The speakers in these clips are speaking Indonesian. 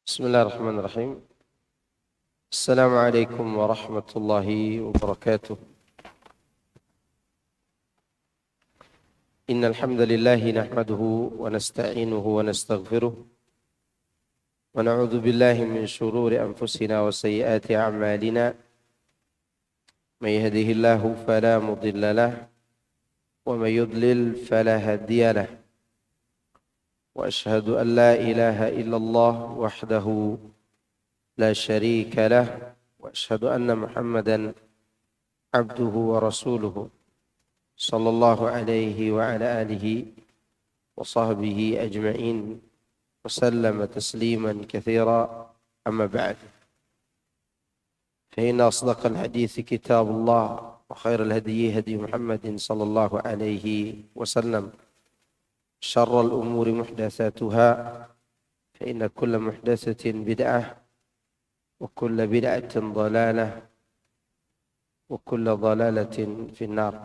بسم الله الرحمن الرحيم. السلام عليكم ورحمة الله وبركاته. إن الحمد لله نحمده ونستعينه ونستغفره ونعوذ بالله من شرور أنفسنا وسيئات أعمالنا. من يهده الله فلا مضل له ومن يضلل فلا هادي له. وأشهد أن لا إله إلا الله وحده لا شريك له وأشهد أن محمدا عبده ورسوله صلى الله عليه وعلى آله وصحبه أجمعين وسلم تسليما كثيرا. أما بعد، فإن أصدق الحديث كتاب الله وخير الهدي هدي محمد صلى الله عليه وسلم. شر الأمور محدثاتها فإن كل محدثة بدعة وكل بدعة ضلالة وكل ضلالة في النار.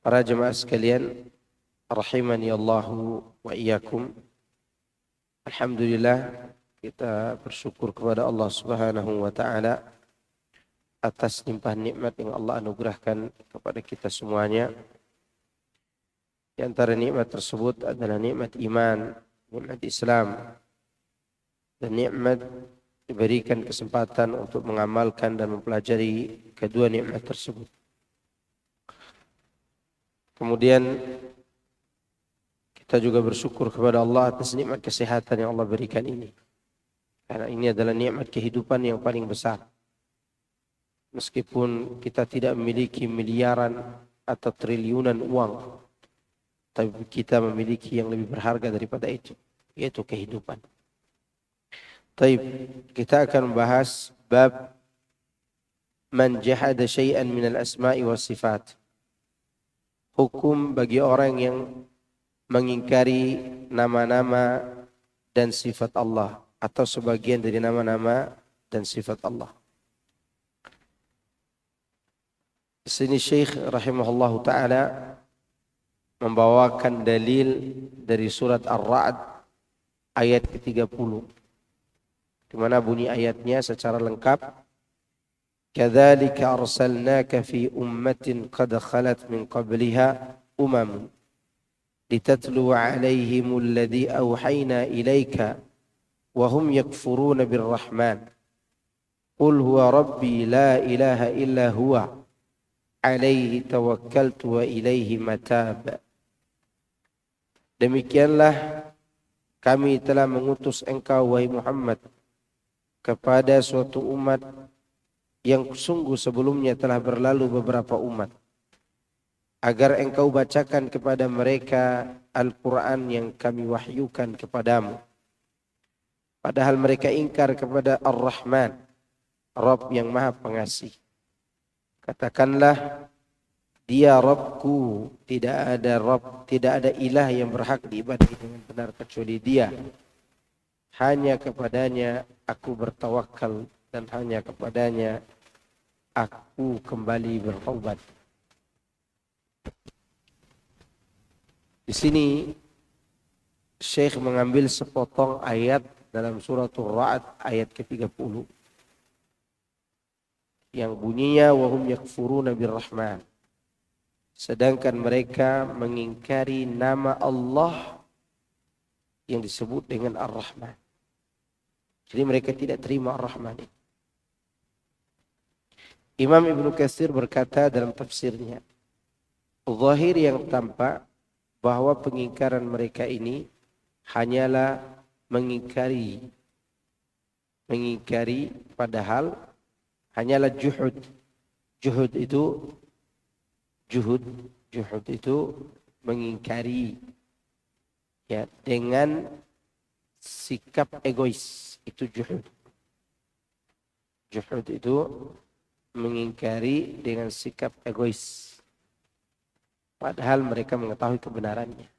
Para jemaah sekalian, rahimani Allahu wa iyyakum. Alhamdulillah, kita bersyukur kepada Allah Subhanahu wa taala atas limpahan nikmat yang Allah anugerahkan kepada kita semuanya. Di antara nikmat tersebut adalah nikmat iman, nikmat Islam, dan nikmat diberikan kesempatan untuk mengamalkan dan mempelajari kedua nikmat tersebut. Kemudian kita juga bersyukur kepada Allah atas nikmat kesehatan yang Allah berikan ini. Karena ini adalah nikmat kehidupan yang paling besar. Meskipun kita tidak memiliki miliaran atau triliunan uang, tapi kita memiliki yang lebih berharga daripada itu, yaitu kehidupan. Taib, kita akan membahas bab man jahada syai'an minal asma'i was sifat. Hukum bagi orang yang mengingkari nama-nama dan sifat Allah atau sebagian dari nama-nama dan sifat Allah. Di sini Syekh rahimahullahu taala membawakan dalil dari surat Ar-Ra'd ayat ke-30, di mana bunyi ayatnya secara lengkap, kadzalika arsalnaka fi ummatin qad khalat min qabliha umam litatlu 'alaihimul ladzi awhayna ilaika wa hum yakfuruna birrahman qul huwa rabbi la ilaha illa huwa 'alaihi tawakkaltu wa ilaihi matab. Demikianlah kami telah mengutus engkau wahai Muhammad kepada suatu umat yang sungguh sebelumnya telah berlalu beberapa umat, agar engkau bacakan kepada mereka Al-Quran yang kami wahyukan kepadamu. Padahal mereka ingkar kepada Ar-Rahman, Rabb yang Maha Pengasih. Katakanlah, Dia Rabbku, tidak ada Rabb, tidak ada ilah yang berhak diibadahi dengan benar kecuali Dia. Hanya kepadanya aku bertawakal dan hanya kepadanya aku kembali bertaubat. Di sini Syekh mengambil sepotong ayat dalam suratul Ra'd ayat ke-30 yang bunyinya wahum yakfuruna birrahman. Sedangkan mereka mengingkari nama Allah yang disebut dengan Ar-Rahman. Jadi mereka tidak terima Ar-Rahman. Imam Ibnu Katsir berkata dalam tafsirnya, zahir yang tampak bahwa pengingkaran mereka ini hanyalah mengingkari padahal hanyalah juhud. Juhud itu mengingkari, ya, dengan sikap egois, itu juhud. Juhud itu mengingkari dengan sikap egois, padahal mereka mengetahui kebenarannya.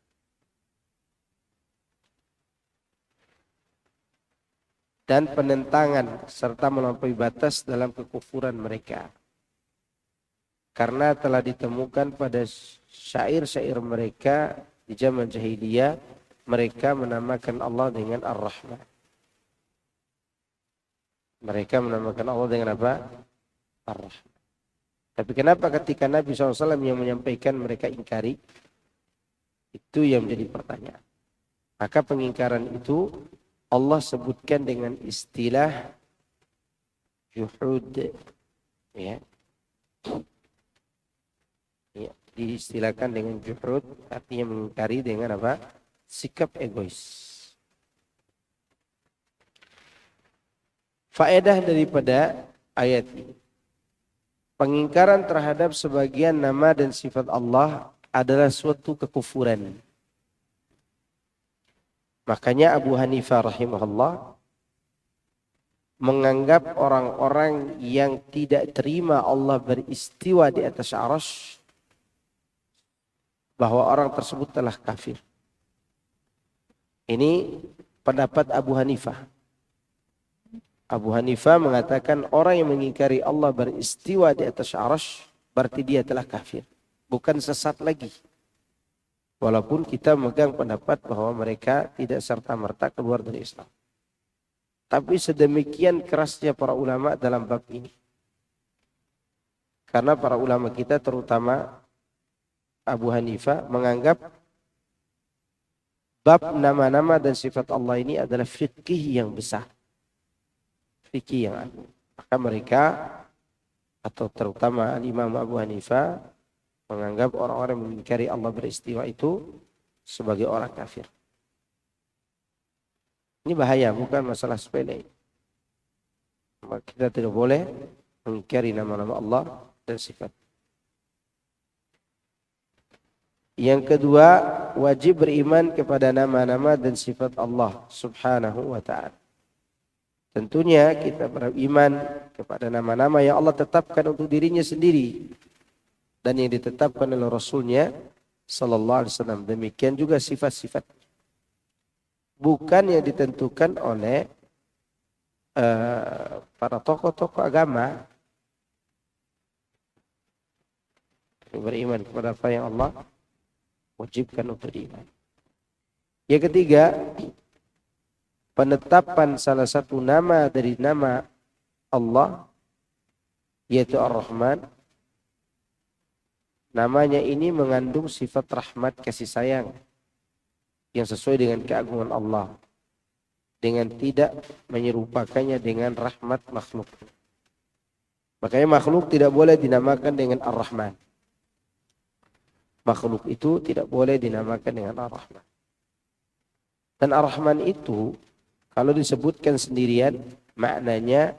Dan penentangan serta melampaui batas dalam kekufuran mereka. Karena telah ditemukan pada syair-syair mereka di zaman jahiliyah mereka menamakan Allah dengan Ar-Rahman. Mereka menamakan Allah dengan apa? Ar-Rahman. Tapi kenapa ketika Nabi SAW yang menyampaikan mereka ingkari? Itu yang menjadi pertanyaan. Maka pengingkaran itu Allah sebutkan dengan istilah juhud. Ya. Ya, diistilahkan dengan juhud, artinya mengingkari dengan apa? Sikap egois. Faedah daripada ayat ini. Pengingkaran terhadap sebagian nama dan sifat Allah adalah suatu kekufuran. Makanya Abu Hanifah rahimahullah menganggap orang-orang yang tidak terima Allah beristiwa di atas arsy bahwa orang tersebut telah kafir. Ini pendapat Abu Hanifah. Abu Hanifah mengatakan orang yang mengingkari Allah beristiwa di atas arsy berarti dia telah kafir, bukan sesat lagi. Walaupun kita memegang pendapat bahwa mereka tidak serta-merta keluar dari Islam. Tapi sedemikian kerasnya para ulama dalam bab ini. Karena para ulama kita terutama Abu Hanifah menganggap bab nama-nama dan sifat Allah ini adalah fikih yang besar. Fikih yang agung. Maka mereka atau terutama Imam Abu Hanifah menganggap orang-orang yang mengingkari Allah beristiwa itu sebagai orang kafir. Ini bahaya, bukan masalah sepele. Maka kita tidak boleh mengingkari nama-nama Allah dan sifat. Yang kedua, wajib beriman kepada nama-nama dan sifat Allah Subhanahu wa ta'ala. Tentunya kita beriman kepada nama-nama yang Allah tetapkan untuk dirinya sendiri dan yang ditetapkan oleh Rasulnya sallallahu alaihi wasallam. Demikian juga sifat-sifat, bukan yang ditentukan oleh para tokoh-tokoh agama. Beriman kepada apa yang Allah wajibkan untuk diiman. Yang ketiga, penetapan salah satu nama dari nama Allah yaitu Ar-Rahman. Namanya ini mengandung sifat rahmat kasih sayang yang sesuai dengan keagungan Allah, dengan tidak menyerupakannya dengan rahmat makhluk. Makanya makhluk tidak boleh dinamakan dengan Ar-Rahman. Makhluk itu tidak boleh dinamakan dengan Ar-Rahman. Dan Ar-Rahman itu kalau disebutkan sendirian maknanya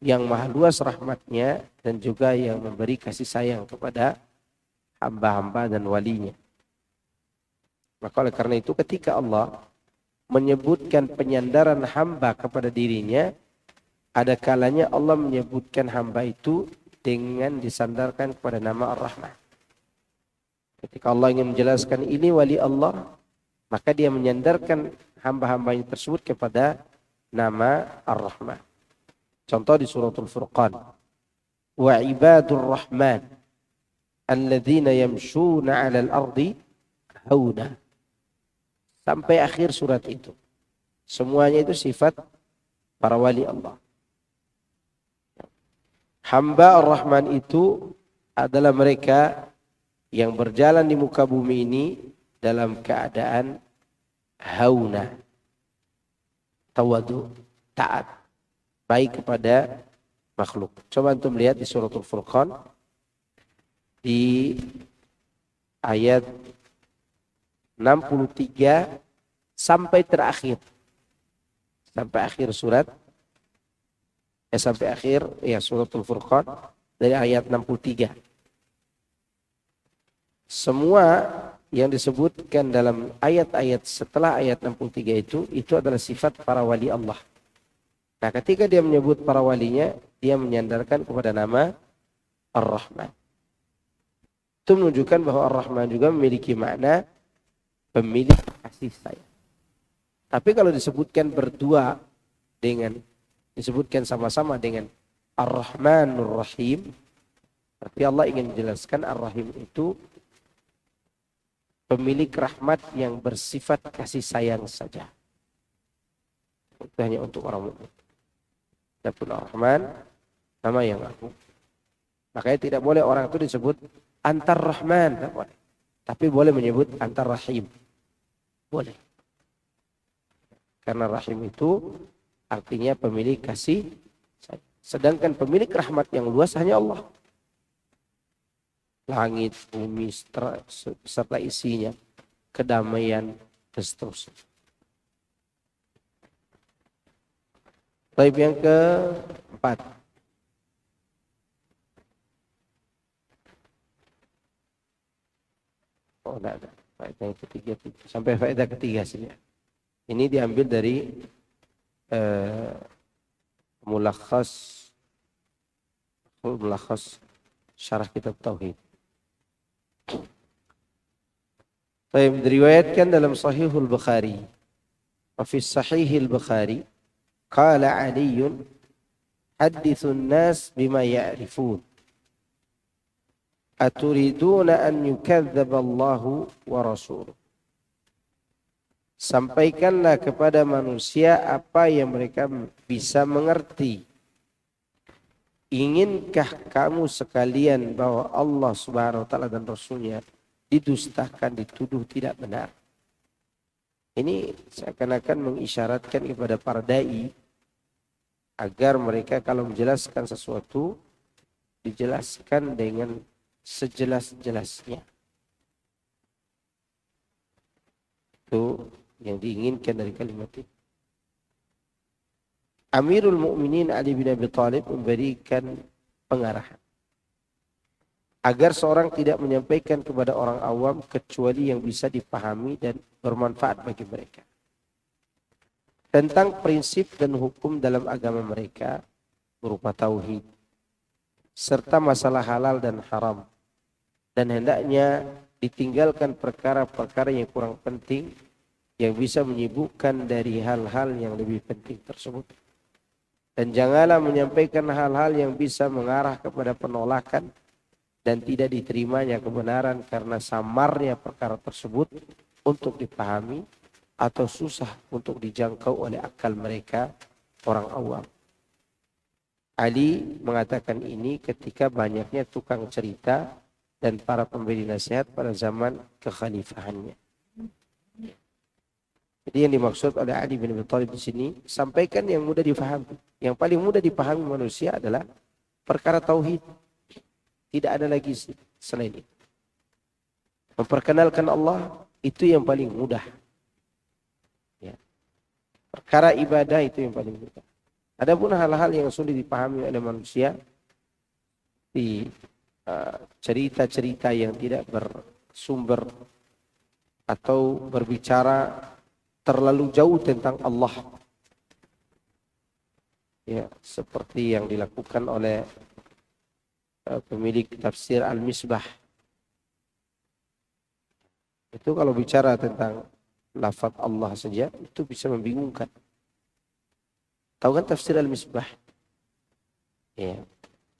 yang maha luas rahmatnya dan juga yang memberi kasih sayang kepada hamba-hamba dan walinya. Maka oleh karena itu ketika Allah menyebutkan penyandaran hamba kepada dirinya, ada kalanya Allah menyebutkan hamba itu dengan disandarkan kepada nama Ar-Rahman. Ketika Allah ingin menjelaskan ini wali Allah, maka dia menyandarkan hamba-hambanya tersebut kepada nama Ar-Rahman. Contoh di suratul Furqan. Wa ibadur rahman alladzina yamshuna 'alal ardi hauna. Sampai akhir surat itu. Semuanya itu sifat para wali Allah. Hamba Ar-Rahman itu adalah mereka yang berjalan di muka bumi ini dalam keadaan hauna, tawadu, taat, baik kepada makhluk. Coba antum lihat di suratul Furqan di ayat 63 sampai terakhir. Sampai akhir surat. Sampai akhir suratul Furqan dari ayat 63. Semua yang disebutkan dalam ayat-ayat setelah ayat 63 itu adalah sifat para wali Allah. Nah, ketika dia menyebut para walinya, dia menyandarkan kepada nama Ar-Rahman. Itu menunjukkan bahwa Ar-Rahman juga memiliki makna pemilik kasih sayang. Tapi kalau disebutkan berdua disebutkan sama-sama dengan Ar-Rahmanur Rahim, berarti Allah ingin menjelaskan Ar-Rahim itu pemilik rahmat yang bersifat kasih sayang saja. Itu hanya untuk orang mukmin. Adapun Ar-Rahman, nama yang agung. Makanya tidak boleh orang itu disebut antar Rahman, tidak boleh. Tapi boleh menyebut antar Rahim. Boleh. Karena Rahim itu artinya pemilik kasih. Sedangkan pemilik rahmat yang luas hanya Allah. Langit, bumi, serta isinya. Kedamaian, dan seterusnya. Baik, yang keempat. Oh, tidak ada. Faedah yang ketiga. Sampai faedah ketiga sini. Ini diambil dari mulakhas syarah kitab Tauhid. Baik, diriwayatkan dalam Sahihul Bukhari. Wa fi Sahihil Bukhari qala Aliun hadithun nas bima ya'rifun. Aturiduna an yukadzdzaba Allahu wa rasuluh. Sampaikanlah kepada manusia apa yang mereka bisa mengerti. Inginkah kamu sekalian bahwa Allah Subhanahu wa taala dan Rasulnya didustakan, dituduh tidak benar? Ini seakan-akan mengisyaratkan kepada para dai agar mereka kalau menjelaskan sesuatu dijelaskan dengan sejelas-jelasnya. Itu yang diinginkan dari kalimat ini. Amirul Mukminin Ali bin Abi Thalib memberikan pengarahan agar seorang tidak menyampaikan kepada orang awam kecuali yang bisa dipahami dan bermanfaat bagi mereka. Tentang prinsip dan hukum dalam agama mereka berupa tauhid serta masalah halal dan haram, dan hendaknya ditinggalkan perkara-perkara yang kurang penting yang bisa menyibukkan dari hal-hal yang lebih penting tersebut. Dan janganlah menyampaikan hal-hal yang bisa mengarah kepada penolakan dan tidak diterimanya kebenaran karena samarnya perkara tersebut untuk dipahami atau susah untuk dijangkau oleh akal mereka, orang awam. Ali mengatakan ini ketika banyaknya tukang cerita dan para pemberi nasihat pada zaman kekhalifahannya. Jadi yang dimaksud oleh Ali bin Abi Thalib di sini, sampaikan yang mudah dipahami. Yang paling mudah dipahami manusia adalah perkara tauhid. Tidak ada lagi selain itu. Memperkenalkan Allah itu yang paling mudah. Ya. Perkara ibadah itu yang paling mudah. Adapun hal-hal yang sulit dipahami oleh manusia di cerita-cerita yang tidak bersumber atau berbicara terlalu jauh tentang Allah. Ya, seperti yang dilakukan oleh pemilik tafsir Al-Misbah. Itu kalau bicara tentang lafaz Allah saja itu bisa membingungkan. Tahu kan tafsir Al-Misbah? Ya.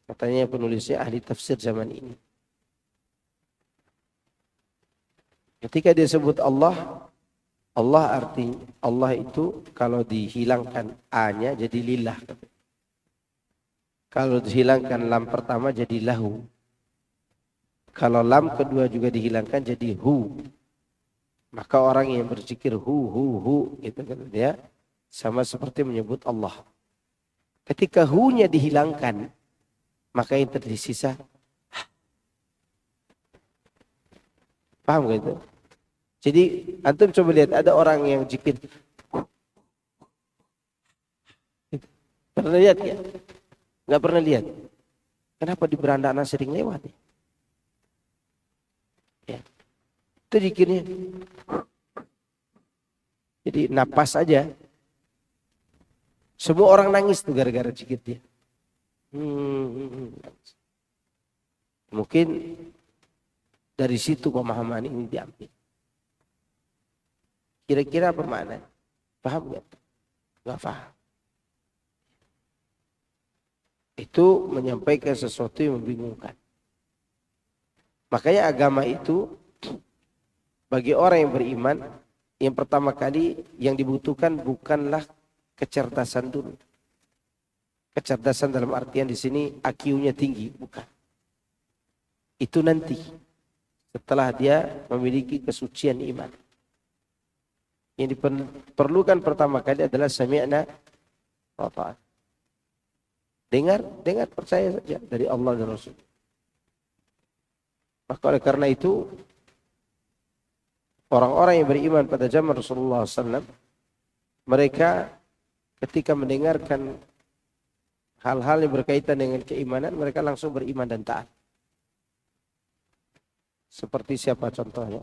Katanya penulisnya ahli tafsir zaman ini. Ketika dia sebut Allah, Allah arti Allah itu kalau dihilangkan A-nya jadi lillah. Kalau dihilangkan lam pertama jadi lahu. Kalau lam kedua juga dihilangkan jadi hu. Maka orang yang berzikir hu gitu kan dia sama seperti menyebut Allah. Ketika hu-nya dihilangkan, maka yang tersisa paham gak itu? Jadi antum coba lihat ada orang yang zikir. Pernah lihat ya? Nggak pernah lihat. Kenapa di berandana sering lewat ya? Ya. Itu zikirnya. Jadi napas aja. Semua orang nangis tuh gara-gara zikir dia. Mungkin dari situ pemahaman ini diambil. Kira-kira apa makna? Paham nggak? Nggak paham. Itu menyampaikan sesuatu yang membingungkan. Makanya agama itu bagi orang yang beriman, yang pertama kali yang dibutuhkan bukanlah kecerdasan dulu. Kecerdasan dalam artian di sini IQ-nya tinggi, bukan. Itu nanti setelah dia memiliki kesucian iman. Yang diperlukan pertama kali adalah sami'na wa ta'at. Dengar percaya saja dari Allah dan Rasul. Maka oleh karena itu orang-orang yang beriman pada zaman Rasulullah SAW, mereka ketika mendengarkan hal-hal yang berkaitan dengan keimanan, mereka langsung beriman dan taat. Seperti siapa contohnya?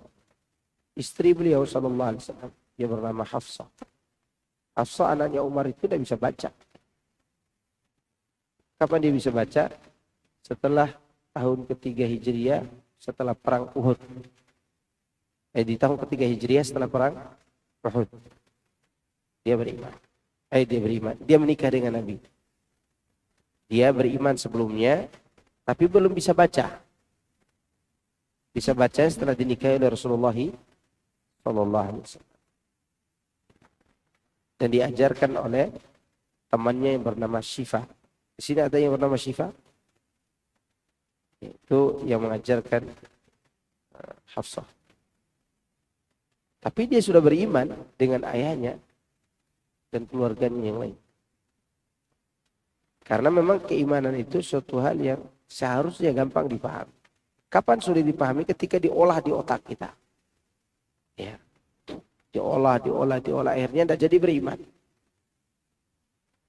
Istri beliau sallallahu alaihi wasallam, dia bernama Hafsah. Hafsah anaknya Umar itu tidak bisa baca. Kapan dia bisa baca? Setelah tahun ketiga Hijriah, setelah perang Uhud. Di tahun ketiga Hijriah setelah perang Uhud. Dia beriman. Dia menikah dengan Nabi. Dia beriman sebelumnya, tapi belum bisa baca. Bisa baca setelah dinikahi oleh Rasulullah sallallahu alaihi wasallam. Dan diajarkan oleh temannya yang bernama Syifa. Di sini ada yang bernama Syifa. Itu yang mengajarkan Hafsah. Tapi dia sudah beriman dengan ayahnya dan keluarganya yang lain. Karena memang keimanan itu suatu hal yang seharusnya gampang dipahami. Kapan sudah dipahami? Ketika diolah di otak kita. Ya. Diolah. Akhirnya tidak jadi beriman.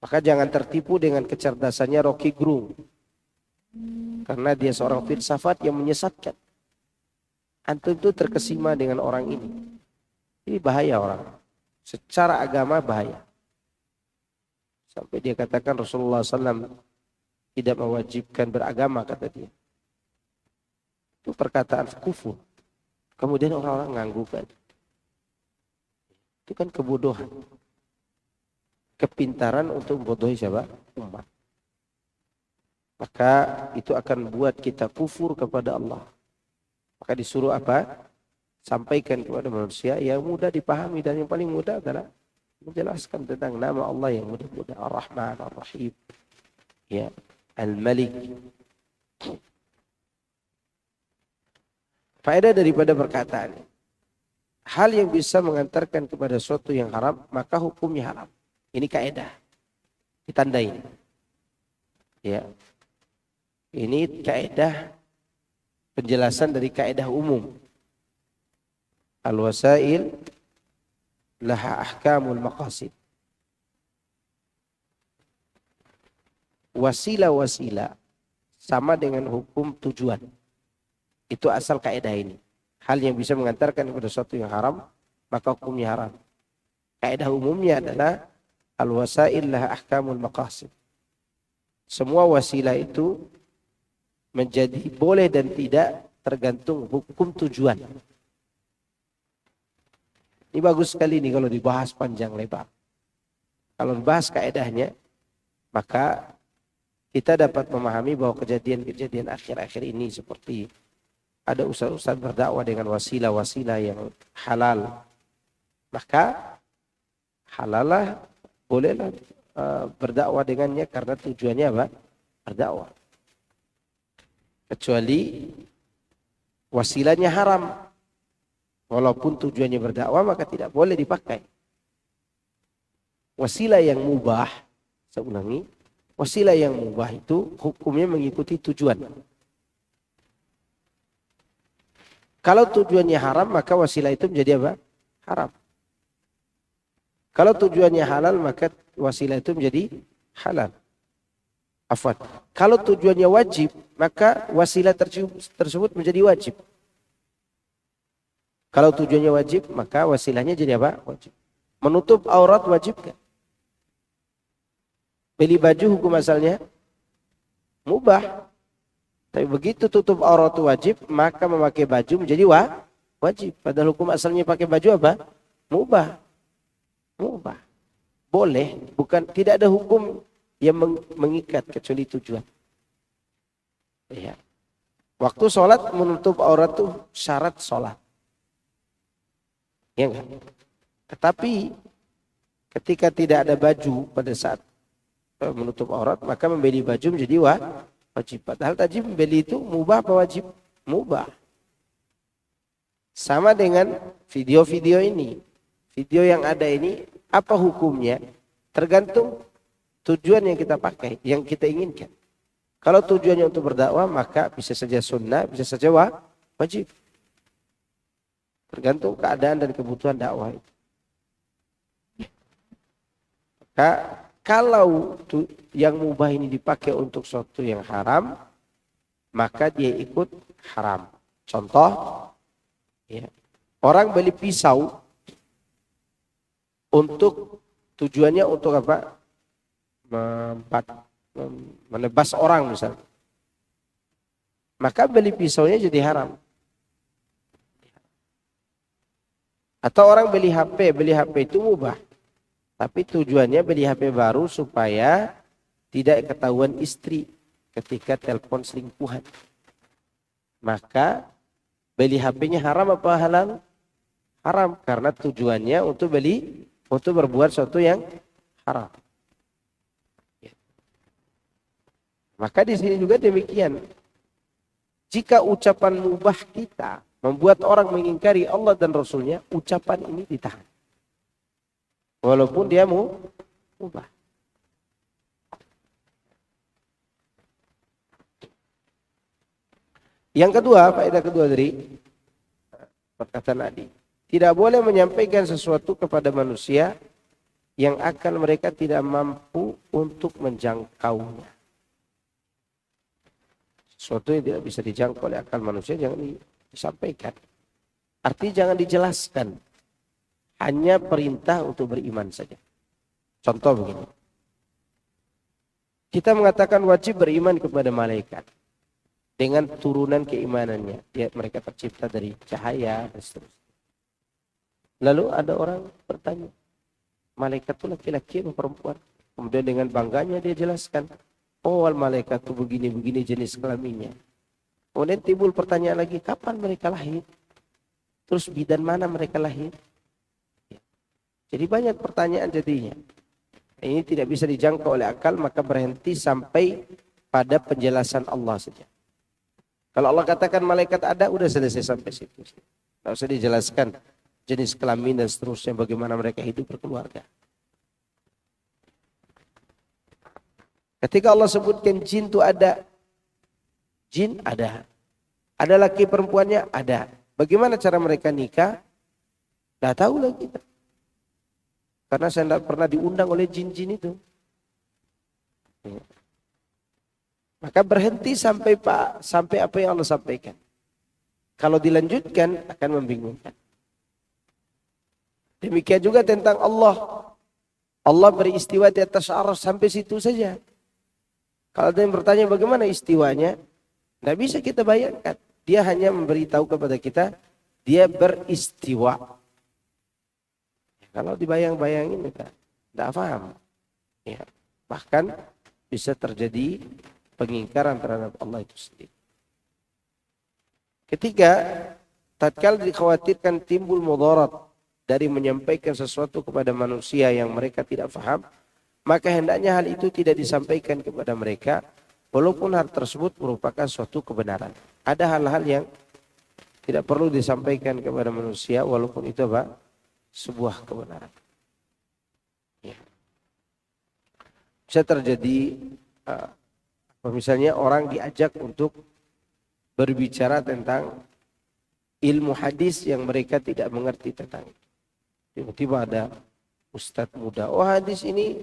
Maka jangan tertipu dengan kecerdasannya Rocky Gerung. Karena dia seorang filsafat yang menyesatkan. Antum itu terkesima dengan orang ini. Ini bahaya orang. Secara agama bahaya. Sampai dia katakan Rasulullah SAW tidak mewajibkan beragama, kata dia. Itu perkataan kufur. Kemudian orang-orang nganggukan. Itu kan kebodohan. Kepintaran untuk membodohi siapa? Umat. Maka itu akan buat kita kufur kepada Allah. Maka disuruh apa? Sampaikan kepada manusia yang mudah dipahami, dan yang paling mudah adalah menjelaskan tentang nama Allah yang mudah-mudah. Ar-Rahman, Ar-Rahim, ya, Al-Malik. Faedah daripada perkataan ini, hal yang bisa mengantarkan kepada sesuatu yang haram, maka hukumnya haram. Ini kaidah. Ditandai. Ya. Ini kaidah penjelasan dari kaidah umum. Al-wasail laha ahkamul maqasid. Wasilah-wasilah sama dengan hukum tujuan. Itu asal kaidah ini. Hal yang bisa mengantarkan kepada sesuatu yang haram, maka hukumnya haram. Kaidah umumnya adalah al-wasail laha ahkamul maqasid. Semua wasilah itu menjadi boleh dan tidak tergantung hukum tujuan. Ini bagus sekali nih kalau dibahas panjang lebar. Kalau dibahas kaedahnya, maka kita dapat memahami bahwa kejadian-kejadian akhir-akhir ini seperti ada ustaz-ustaz berdakwah dengan wasilah-wasilah yang halal. Maka halalah, bolehlah berdakwah dengannya karena tujuannya apa? Berdakwah. Kecuali wasilahnya haram. Walaupun tujuannya berdakwah, maka tidak boleh dipakai. Wasilah yang mubah, saya ulangi, wasilah yang mubah itu hukumnya mengikuti tujuan. Kalau tujuannya haram, maka wasilah itu menjadi apa? Haram. Kalau tujuannya halal, maka wasilah itu menjadi halal. Afwan. Kalau tujuannya wajib, maka wasilah tersebut menjadi wajib. Kalau tujuannya wajib, maka wasilahnya jadi apa? Wajib. Menutup aurat wajib kan? Beli baju hukum asalnya mubah. Tapi begitu tutup aurat wajib, maka memakai baju menjadi wajib. Padahal hukum asalnya pakai baju apa? Mubah. Mubah. Boleh, bukan, tidak ada hukum yang mengikat kecuali tujuan. Ya. Waktu sholat menutup aurat itu syarat sholat. Ya enggak? Tetapi ketika tidak ada baju pada saat menutup aurat, maka membeli baju menjadi wajib. Padahal tadi membeli itu mubah apa wajib? Mubah. Sama dengan video-video ini. Video yang ada ini, apa hukumnya? Tergantung tujuan yang kita pakai, yang kita inginkan. Kalau tujuannya untuk berdakwah, maka bisa saja sunnah, bisa saja wajib. Tergantung keadaan dan kebutuhan dakwah itu. Maka kalau yang mubah ini dipakai untuk sesuatu yang haram, maka dia ikut haram. Contoh, ya, orang beli pisau untuk tujuannya untuk apa? Menebas orang misalnya. Maka beli pisaunya jadi haram. Atau orang beli HP itu mubah. Tapi tujuannya beli HP baru supaya tidak ketahuan istri ketika telepon selingkuhan. Maka beli HP-nya haram apa halal? Haram, karena tujuannya untuk berbuat sesuatu yang haram. Maka di sini juga demikian. Jika ucapan mubah kita membuat orang mengingkari Allah dan Rasulnya, ucapan ini ditahan. Walaupun dia mubah. Yang kedua, faedah kedua dari perkataan Adi. Tidak boleh menyampaikan sesuatu kepada manusia yang akan mereka tidak mampu untuk menjangkaunya. Sesuatu yang tidak bisa dijangkau oleh akal manusia jangan disampaikan. Artinya jangan dijelaskan. Hanya perintah untuk beriman saja. Contoh begini. Kita mengatakan wajib beriman kepada malaikat. Dengan turunan keimanannya. Mereka tercipta dari cahaya dan seterusnya. Lalu ada orang bertanya. Malaikat itu laki-laki atau perempuan? Kemudian dengan bangganya dia jelaskan. Oh, malaikat itu begini-begini jenis kelaminnya. Kemudian timbul pertanyaan lagi, kapan mereka lahir? Terus bidan mana mereka lahir? Jadi banyak pertanyaan jadinya. Ini tidak bisa dijangkau oleh akal, maka berhenti sampai pada penjelasan Allah saja. Kalau Allah katakan malaikat ada, udah selesai sampai situ. Tidak usah dijelaskan jenis kelamin dan seterusnya, bagaimana mereka hidup berkeluarga. Ketika Allah sebutkan jin itu ada. Jin ada. Ada laki perempuannya? Ada. Bagaimana cara mereka nikah? Tidak tahu lagi kita. Karena saya tidak pernah diundang oleh jin-jin itu. Maka berhenti sampai apa yang Allah sampaikan. Kalau dilanjutkan akan membingungkan. Demikian juga tentang Allah. Allah beristiwa di atas arsy sampai situ saja. Kalau ada yang bertanya bagaimana istiwanya, tidak bisa kita bayangkan. Dia hanya memberitahu kepada kita, dia beristiwa. Kalau dibayang-bayangin kita tidak paham. Ya. Bahkan bisa terjadi pengingkaran terhadap Allah itu sendiri. Ketiga, tatkala dikhawatirkan timbul mudarat dari menyampaikan sesuatu kepada manusia yang mereka tidak paham, maka hendaknya hal itu tidak disampaikan kepada mereka, walaupun hal tersebut merupakan suatu kebenaran. Ada hal-hal yang tidak perlu disampaikan kepada manusia, walaupun itu apa? Sebuah kebenaran. Ya. Bisa terjadi, misalnya orang diajak untuk berbicara tentang ilmu hadis yang mereka tidak mengerti tentang itu. Tiba-tiba ada ustadz muda, oh hadis ini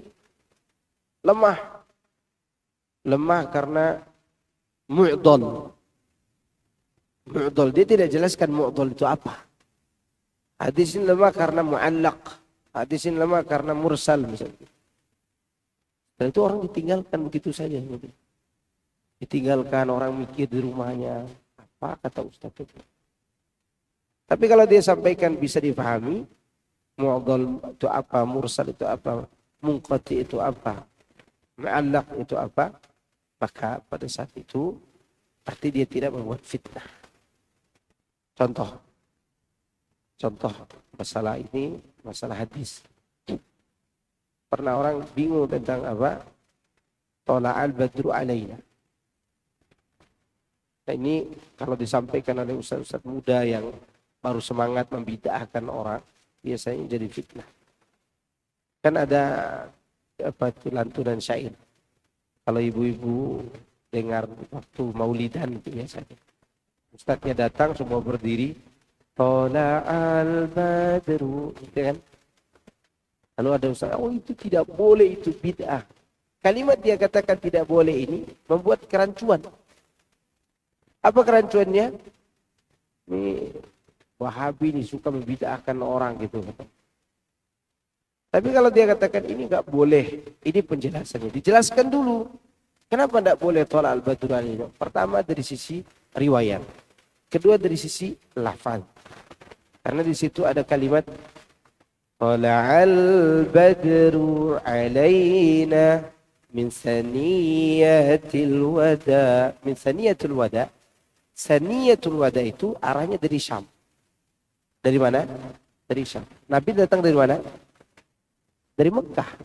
lemah karena mu'dal. Dia tidak jelaskan mu'dal itu apa. Hadis ini lemah karena mu'allaq. Hadis ini lemah karena mursal misalnya. Dan itu orang ditinggalkan begitu saja. Ditinggalkan, orang mikir di rumahnya. Apa kata ustaz itu? Tapi kalau dia sampaikan bisa dipahami. Mu'dal itu apa, mursal itu apa, munqati itu apa, mu'allaq itu apa, maka pada saat itu berarti dia tidak membuat fitnah. Contoh, Contoh masalah ini, masalah hadis. Pernah orang bingung tentang apa? Tola'al badru alaina. Nah ini kalau disampaikan oleh ustaz-ustaz muda yang baru semangat membid'ahkan orang, biasanya jadi fitnah. Kan ada apa itu lantunan syair. Kalau ibu-ibu dengar waktu maulidan itu biasanya. Ustaznya datang semua berdiri. Tola'al badru, gitu kan? Lalu ada ustaz, oh itu tidak boleh, itu bid'ah. Kalimat dia katakan tidak boleh ini membuat kerancuan. Apa kerancuannya? Ini Wahabi ini suka membid'ahkan orang gitu. Tapi kalau dia katakan ini nggak boleh, ini penjelasannya. Dijelaskan dulu. Kenapa tidak boleh tolak al-badru alaina? Pertama dari sisi riwayat. Kedua dari sisi lafaz. Karena di situ ada kalimat Tala'al badru alaina min saniyatil wada. Min saniyatul wada. Saniyatul wada itu arahnya dari Syam. Dari mana? Dari Syam. Nabi datang dari mana? Dari Mekah.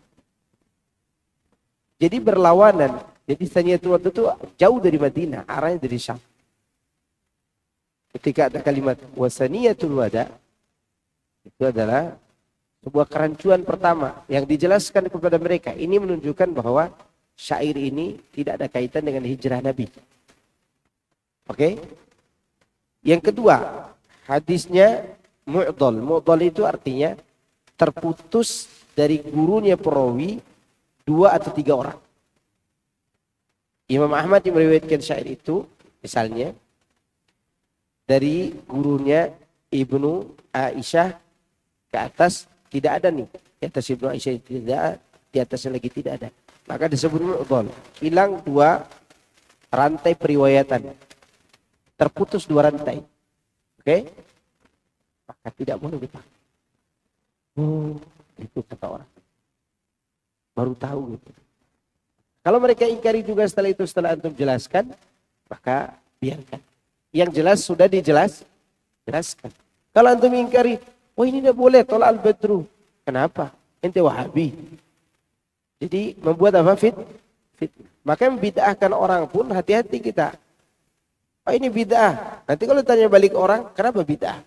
Jadi berlawanan. Jadi saniyatul wada itu jauh dari Madinah. Arahnya dari Syam. Ketika ada kalimat wasaniyatul wada. Itu adalah sebuah kerancuan pertama yang dijelaskan kepada mereka. Ini menunjukkan bahwa syair ini tidak ada kaitan dengan hijrah Nabi. Oke? Yang kedua, hadisnya mu'dhal. Mu'dhal itu artinya terputus dari gurunya perawi 2 atau 3 orang. Imam Ahmad yang meriwayatkan syair itu misalnya dari gurunya Ibnu Aisyah ke atas tidak ada nih. Di atas Ibnu Aisyah tidak, di atasnya lagi tidak ada. Maka disebut mu'dhal. Hilang 2 rantai periwayatan. Terputus 2 rantai. Oke? Maka tidak boleh dipakai. Oh, itu kata orang. Baru tahu gitu. Kalau mereka ingkari juga setelah antum jelaskan, maka biarkan. Yang jelas sudah dijelaskan. Kalau antum ingkari, oh ini tidak boleh, tolak al-badru. Kenapa? Ente Wahabi. Jadi membuat apa? Fitnah. Maka membid'ahkan orang pun hati-hati kita. Oh ini bid'ah. Nanti kalau tanya balik orang, kenapa bid'ah?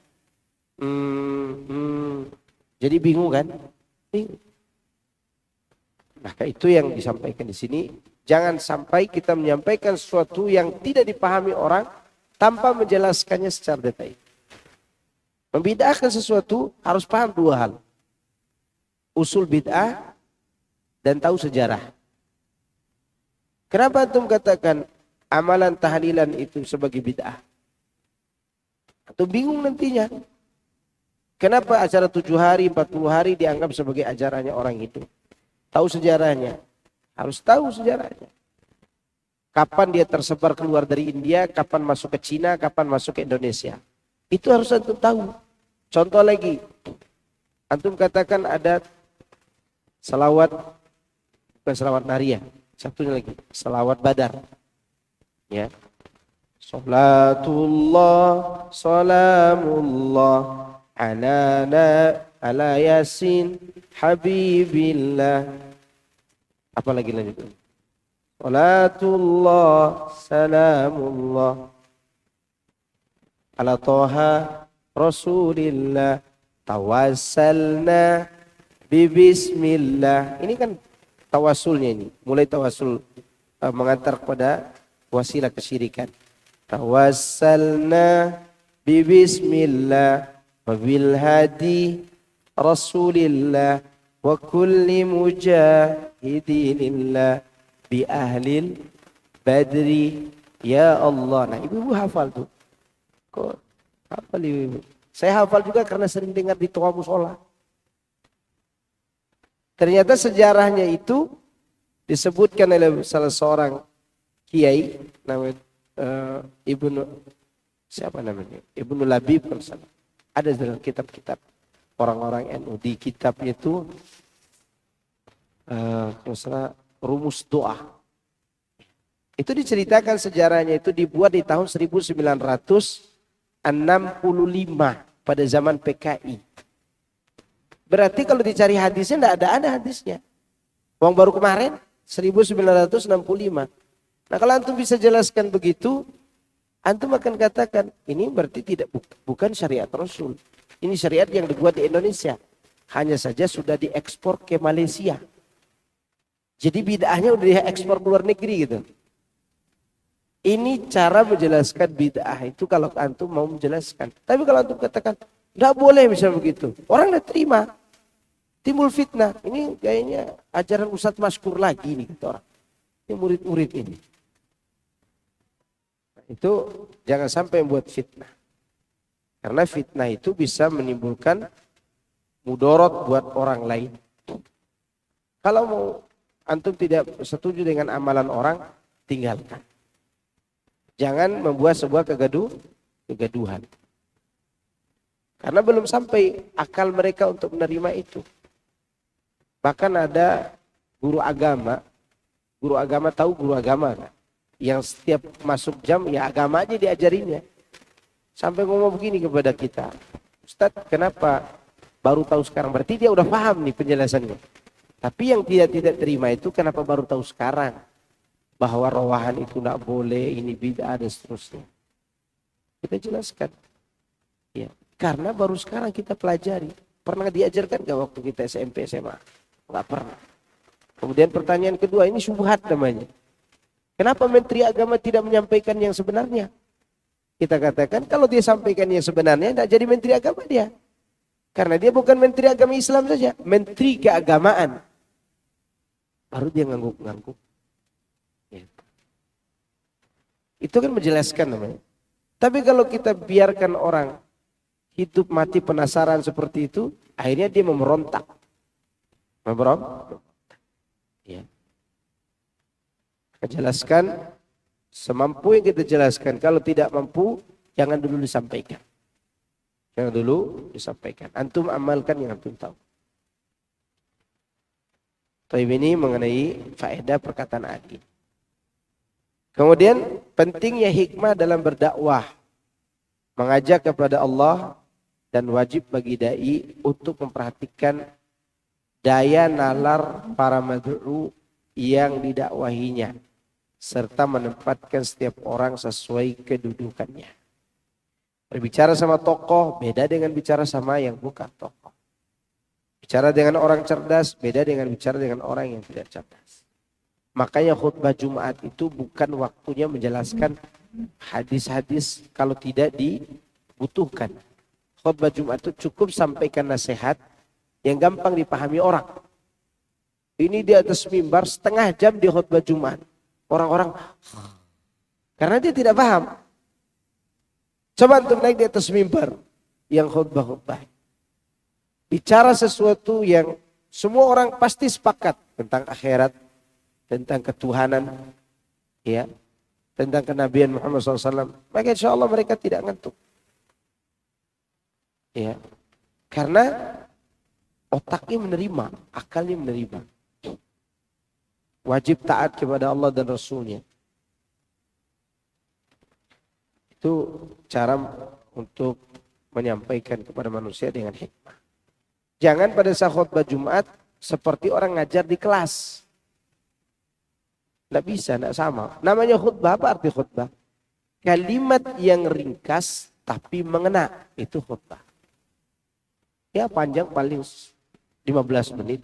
Jadi bingung kan? Bingung. Maka itu yang disampaikan di sini. Jangan sampai kita menyampaikan sesuatu yang tidak dipahami orang tanpa menjelaskannya secara detail. Membid'ahkan sesuatu harus paham 2 hal. Usul bid'ah dan tahu sejarah. Kenapa antum katakan amalan tahlilan itu sebagai bid'ah? Atau bingung nantinya. Kenapa acara 7 hari, 40 hari dianggap sebagai ajarannya orang itu? Tahu sejarahnya. Harus tahu sejarahnya. Kapan dia tersebar keluar dari India, kapan masuk ke Cina, kapan masuk ke Indonesia. Itu harus antum tahu. Contoh lagi. Antum katakan ada salawat, bukan salawat nariyah. Satunya lagi, salawat badar. Ya. Salatullah, salamullah, ala yasin, habibillah. Apa lagi lanjut? Salatullah, salamullah, ala toha, rasulillah, tawassalna, bismillah. Ini kan tawasulnya ini. Mulai tawasul mengantar kepada wasilah kesyirikan. Tawassalna, bismillah, wabil hadi, rasulillah, wa kulli mujahidinillah bi ahlil badri ya Allah. Nah ibu-ibu hafal tuh. Kok hafal ibu-ibu? Saya hafal juga karena sering dengar di toa musola. Ternyata sejarahnya itu disebutkan oleh salah seorang kiai namanya Ibnu siapa namanya? Ibnu Labib ada dalam kitab-kitab orang-orang NU. Di kitabnya itu kalau salah Rumus Doa. Itu diceritakan sejarahnya itu dibuat di tahun 1965. pada zaman PKI. Berarti kalau dicari hadisnya tidak ada hadisnya. Uang baru kemarin 1965. Nah kalau antum bisa jelaskan begitu, antum akan katakan ini berarti bukan syariat Rasul. Ini syariat yang dibuat di Indonesia. Hanya saja sudah diekspor ke Malaysia. Jadi bid'ahnya udah diekspor ke luar negeri gitu. Ini cara menjelaskan bid'ah itu kalau antum mau menjelaskan. Tapi kalau antum katakan tidak boleh misalnya begitu, orang tidak terima, timbul fitnah. Ini kayaknya ajaran Ustadz Maskur lagi nih kata orang. Ini murid-murid ini. Nah, itu jangan sampai membuat fitnah. Karena fitnah itu bisa menimbulkan mudorot buat orang lain. Kalau mau antum tidak setuju dengan amalan orang, tinggalkan. Jangan membuat sebuah kegaduhan. Karena belum sampai akal mereka untuk menerima itu. Bahkan ada guru agama tahu guru agama kan? Yang setiap masuk jam ya agama aja diajarinya. Sampai ngomong begini kepada kita, Ustadz kenapa baru tahu sekarang? Berarti dia udah paham nih penjelasannya. Tapi yang tidak terima itu kenapa baru tahu sekarang? Bahwa rawahan itu tidak boleh, ini bid'ah dan seterusnya. Kita jelaskan. Ya, karena baru sekarang kita pelajari. Pernah diajarkan gak waktu kita SMP, SMA? Enggak pernah. Kemudian pertanyaan kedua, ini syubhat namanya. Kenapa Menteri Agama tidak menyampaikan yang sebenarnya? Kita katakan kalau dia sampaikan yang sebenarnya, tidak jadi Menteri Agama dia. Karena dia bukan Menteri Agama Islam saja, Menteri Keagamaan. Baru dia ngangguk-ngangguk. Itu kan menjelaskan namanya. Tapi kalau kita biarkan orang hidup mati penasaran seperti itu, akhirnya dia memberontak. Ya. Kita jelaskan semampu yang kita jelaskan. Kalau tidak mampu, jangan dulu disampaikan. Antum amalkan yang antum tahu. Tapi ini mengenai faedah perkataan Adi. Kemudian pentingnya hikmah dalam berdakwah, mengajak kepada Allah, dan wajib bagi dai untuk memperhatikan daya nalar para mad'u yang didakwahinya serta menempatkan setiap orang sesuai kedudukannya. Berbicara sama tokoh beda dengan bicara sama yang bukan tokoh. Bicara dengan orang cerdas beda dengan bicara dengan orang yang tidak cerdas. Makanya khutbah Jumat itu bukan waktunya menjelaskan hadis-hadis kalau tidak dibutuhkan. Khutbah Jumat itu cukup sampaikan nasihat yang gampang dipahami orang. Ini di atas mimbar setengah jam di khutbah Jumat. Orang-orang karena dia tidak paham. Coba untuk naik di atas mimbar yang khutbah. Bicara sesuatu yang semua orang pasti sepakat tentang akhirat, tentang ketuhanan, ya, tentang kenabian Muhammad SAW, maka insya Allah mereka tidak ngantuk, ya, karena otaknya menerima, akalnya menerima, wajib taat kepada Allah dan Rasulnya. Itu cara untuk menyampaikan kepada manusia dengan hikmah. Jangan pada saat khutbah Jumat seperti orang ngajar di kelas. Tidak bisa, tidak sama. Namanya khutbah, apa arti khutbah? Kalimat yang ringkas tapi mengena, itu khutbah. Ya panjang paling 15 menit.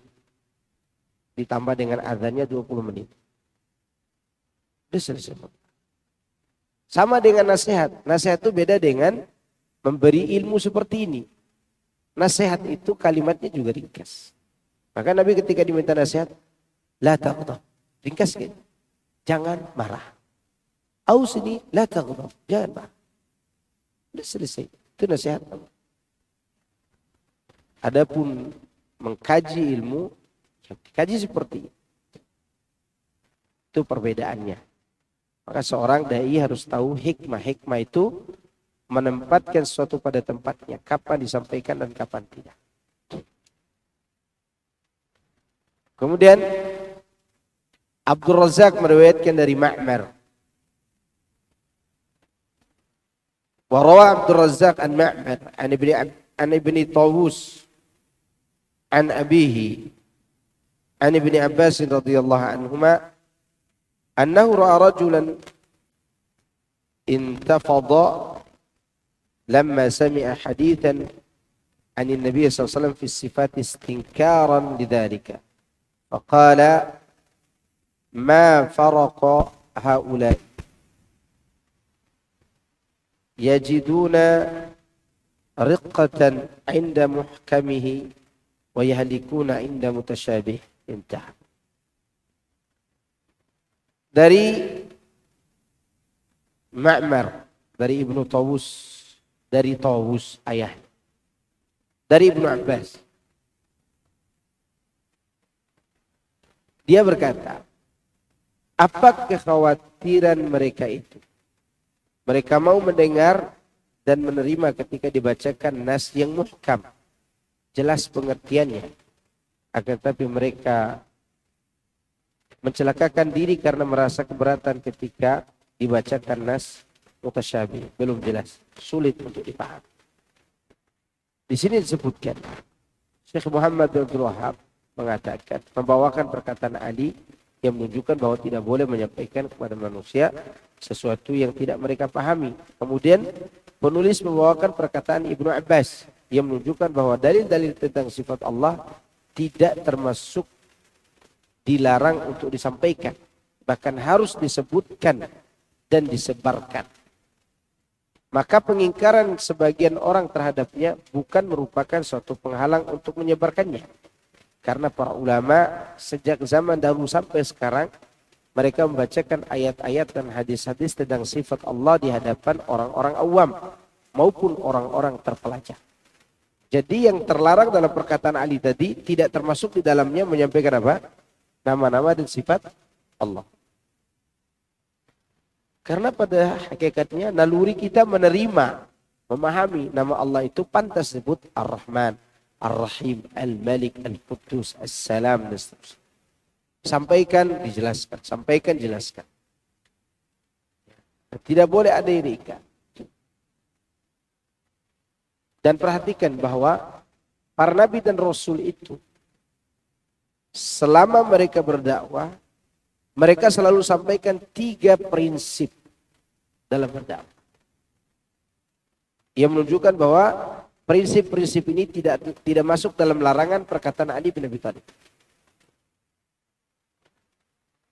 Ditambah dengan azannya 20 menit. Sudah selesai. Sama dengan nasihat. Nasihat itu beda dengan memberi ilmu seperti ini. Nasihat itu kalimatnya juga ringkas. Maka Nabi ketika diminta nasihat, la taghdab. Ringkas gitu. Jangan marah. Ausini la taghdab. Jangan marah. Sudah selesai. Itu nasihat. Adapun mengkaji ilmu, kaji seperti itu perbedaannya. Maka seorang dai harus tahu hikmah. Hikmah itu menempatkan sesuatu pada tempatnya, kapan disampaikan dan kapan tidak. Kemudian Abdul Razak meriwayatkan dari Ma'mar. Wa rawa Abdul Razzaq an Ma'mar an ibni Tawus an abihi an ibni Abbas radhiyallahu anhuma annahu ra'a rajulan intafadha lamma sami'a hadithan عن النبي صلى الله عليه وسلم في الصفات استنكارا لذلك فقال ما فرق هؤلاء يجدون رقة عند محكمه ويهلكون عند متشابه. انتهى. Dari Ma'mar, dari Ibnu Tawus, dari Tawus ayah, dari Ibnu Abbas. Dia berkata, apa kekhawatiran mereka itu? Mereka mau mendengar dan menerima ketika dibacakan nas yang muhkam, jelas pengertiannya. Akan tetapi mereka mencelakakan diri karena merasa keberatan ketika dibacakan nas mutasyabih, belum jelas, sulit untuk dipahami. Di sini disebutkan Syekh Muhammad bin Abdul Wahhab mengatakan, membawakan perkataan Ali yang menunjukkan bahwa tidak boleh menyampaikan kepada manusia sesuatu yang tidak mereka pahami. Kemudian penulis membawakan perkataan Ibnu Abbas yang menunjukkan bahwa dalil-dalil tentang sifat Allah tidak termasuk dilarang untuk disampaikan, bahkan harus disebutkan dan disebarkan. Maka pengingkaran sebagian orang terhadapnya bukan merupakan suatu penghalang untuk menyebarkannya. Karena para ulama sejak zaman dahulu sampai sekarang, mereka membacakan ayat-ayat dan hadis-hadis tentang sifat Allah di hadapan orang-orang awam maupun orang-orang terpelajar. Jadi yang terlarang dalam perkataan Ali tadi tidak termasuk di dalamnya menyampaikan apa? Nama-nama dan sifat Allah. Karena pada hakikatnya naluri kita menerima, memahami nama Allah itu pantas disebut Ar-Rahman, Ar-Rahim, Al-Malik, Al-Quddus, As-Salam dan seterusnya. Sampaikan, dijelaskan. Sampaikan, jelaskan. Tidak boleh ada yang diikat. Dan perhatikan bahwa para nabi dan rasul itu selama mereka berdakwah, mereka selalu sampaikan 3 prinsip dalam berdakwah. Yang menunjukkan bahwa prinsip-prinsip ini tidak masuk dalam larangan perkataan Ali bin Abi Thalib.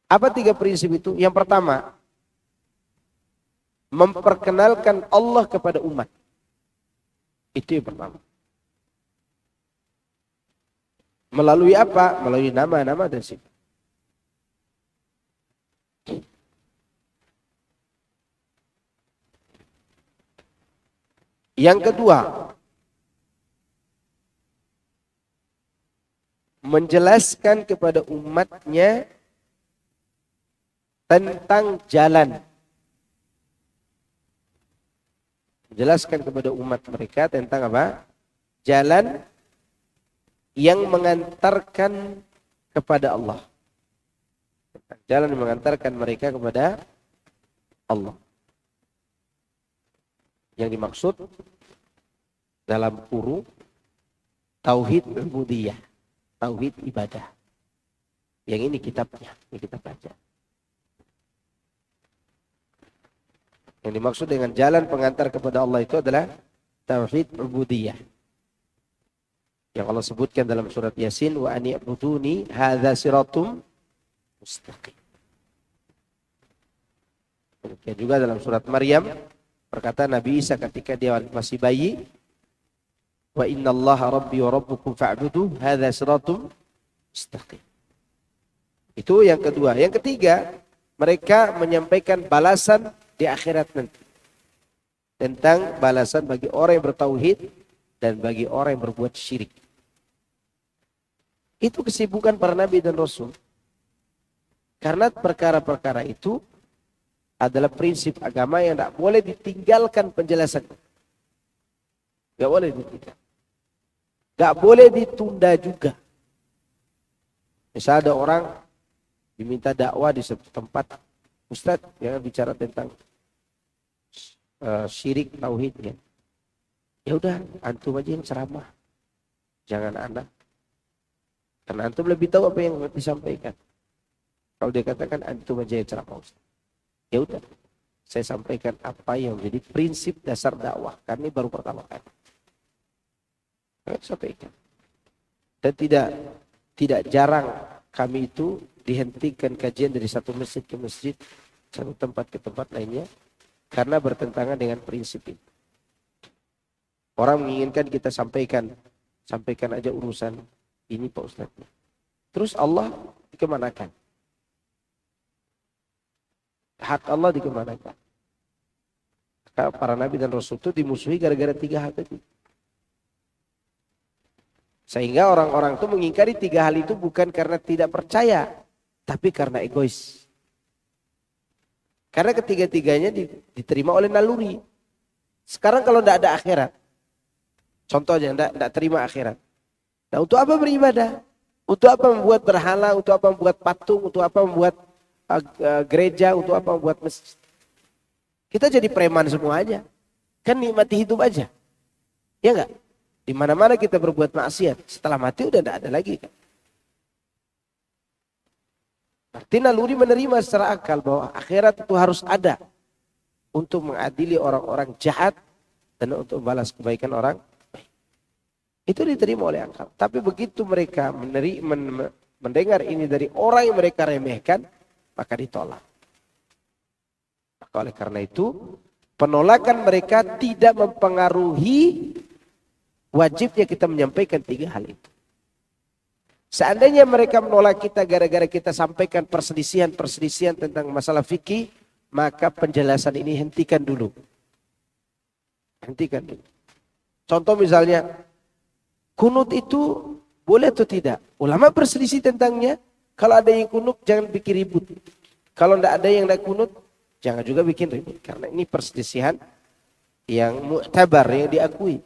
Apa 3 prinsip itu? Yang pertama, memperkenalkan Allah kepada umat. Itu yang pertama. Melalui apa? Melalui nama-nama dan sifat. Yang kedua, menjelaskan kepada umatnya tentang jalan. Menjelaskan kepada umat mereka tentang apa? Jalan yang mengantarkan kepada Allah. Jalan yang mengantarkan mereka kepada Allah. Yang dimaksud dalam kurung tauhid ubudiyah, tauhid ibadah. Yang ini kitabnya, yang kita baca. Yang dimaksud dengan jalan pengantar kepada Allah itu adalah tauhid ubudiyah. Yang Allah sebutkan dalam surat Yasin, wa ani i'buduni hadza siratum mustaqim. Demikian juga dalam surat Maryam, perkataan Nabi Isa ketika dia masih bayi, wa innallaha rabbi wa rabbukum fa'budu hadza siratum mustaqim. Itu yang kedua. Yang ketiga, mereka menyampaikan balasan di akhirat nanti. Tentang balasan bagi orang yang bertauhid dan bagi orang yang berbuat syirik. Itu kesibukan para nabi dan rasul. Karena perkara-perkara itu adalah prinsip agama yang tidak boleh ditinggalkan penjelasan. Tidak boleh ditinggal. Tidak boleh ditunda juga. Misalnya ada orang diminta dakwah di satu tempat. Ustaz, jangan bicara tentang syirik tauhidnya. Ya udah, antum aja yang ceramah, jangan anak. Karena antum lebih tahu apa yang disampaikan. Kalau dia katakan antum aja yang ceramah, Ustaz. Ya udah, saya sampaikan apa yang menjadi prinsip dasar dakwah. Karena ini baru pertama kali. Saya sampaikan. Dan tidak jarang kami itu dihentikan kajian dari satu masjid ke masjid, satu tempat ke tempat lainnya, karena bertentangan dengan prinsip itu. Orang menginginkan kita sampaikan aja urusan ini Pak Ustaz. Terus Allah dikemanakan? Hak Allah dikemanakan? Para nabi dan rasul itu dimusuhi gara-gara 3 hal tadi. Sehingga orang-orang itu mengingkari 3 hal itu bukan karena tidak percaya, tapi karena egois. Karena ketiga-tiganya diterima oleh naluri. Sekarang kalau tidak ada akhirat, contohnya tidak terima akhirat. Nah, untuk apa beribadah? Untuk apa membuat berhala? Untuk apa membuat patung? Untuk apa membuat gereja? Untuk apa membuat masjid? Kita jadi preman semua aja. Kan nikmati hidup aja. Ya enggak? Di mana-mana kita berbuat maksiat, setelah mati udah tidak ada lagi kan. Berarti naluri menerima secara akal bahwa akhirat itu harus ada untuk mengadili orang-orang jahat dan untuk membalas kebaikan orang baik. Itu diterima oleh akal. Tapi begitu mereka mendengar ini dari orang yang mereka remehkan, maka ditolak. Maka oleh karena itu, penolakan mereka tidak mempengaruhi wajibnya kita menyampaikan 3 hal itu. Seandainya mereka menolak kita gara-gara kita sampaikan perselisihan tentang masalah fikih, maka penjelasan ini hentikan dulu. Hentikan dulu. Contoh misalnya, kunut itu boleh atau tidak? Ulama berselisih tentangnya. Kalau ada yang kunut, jangan bikin ribut. Kalau tidak ada yang tidak kunut, jangan juga bikin ribut. Karena ini perselisihan yang mu'tabar, yang diakui.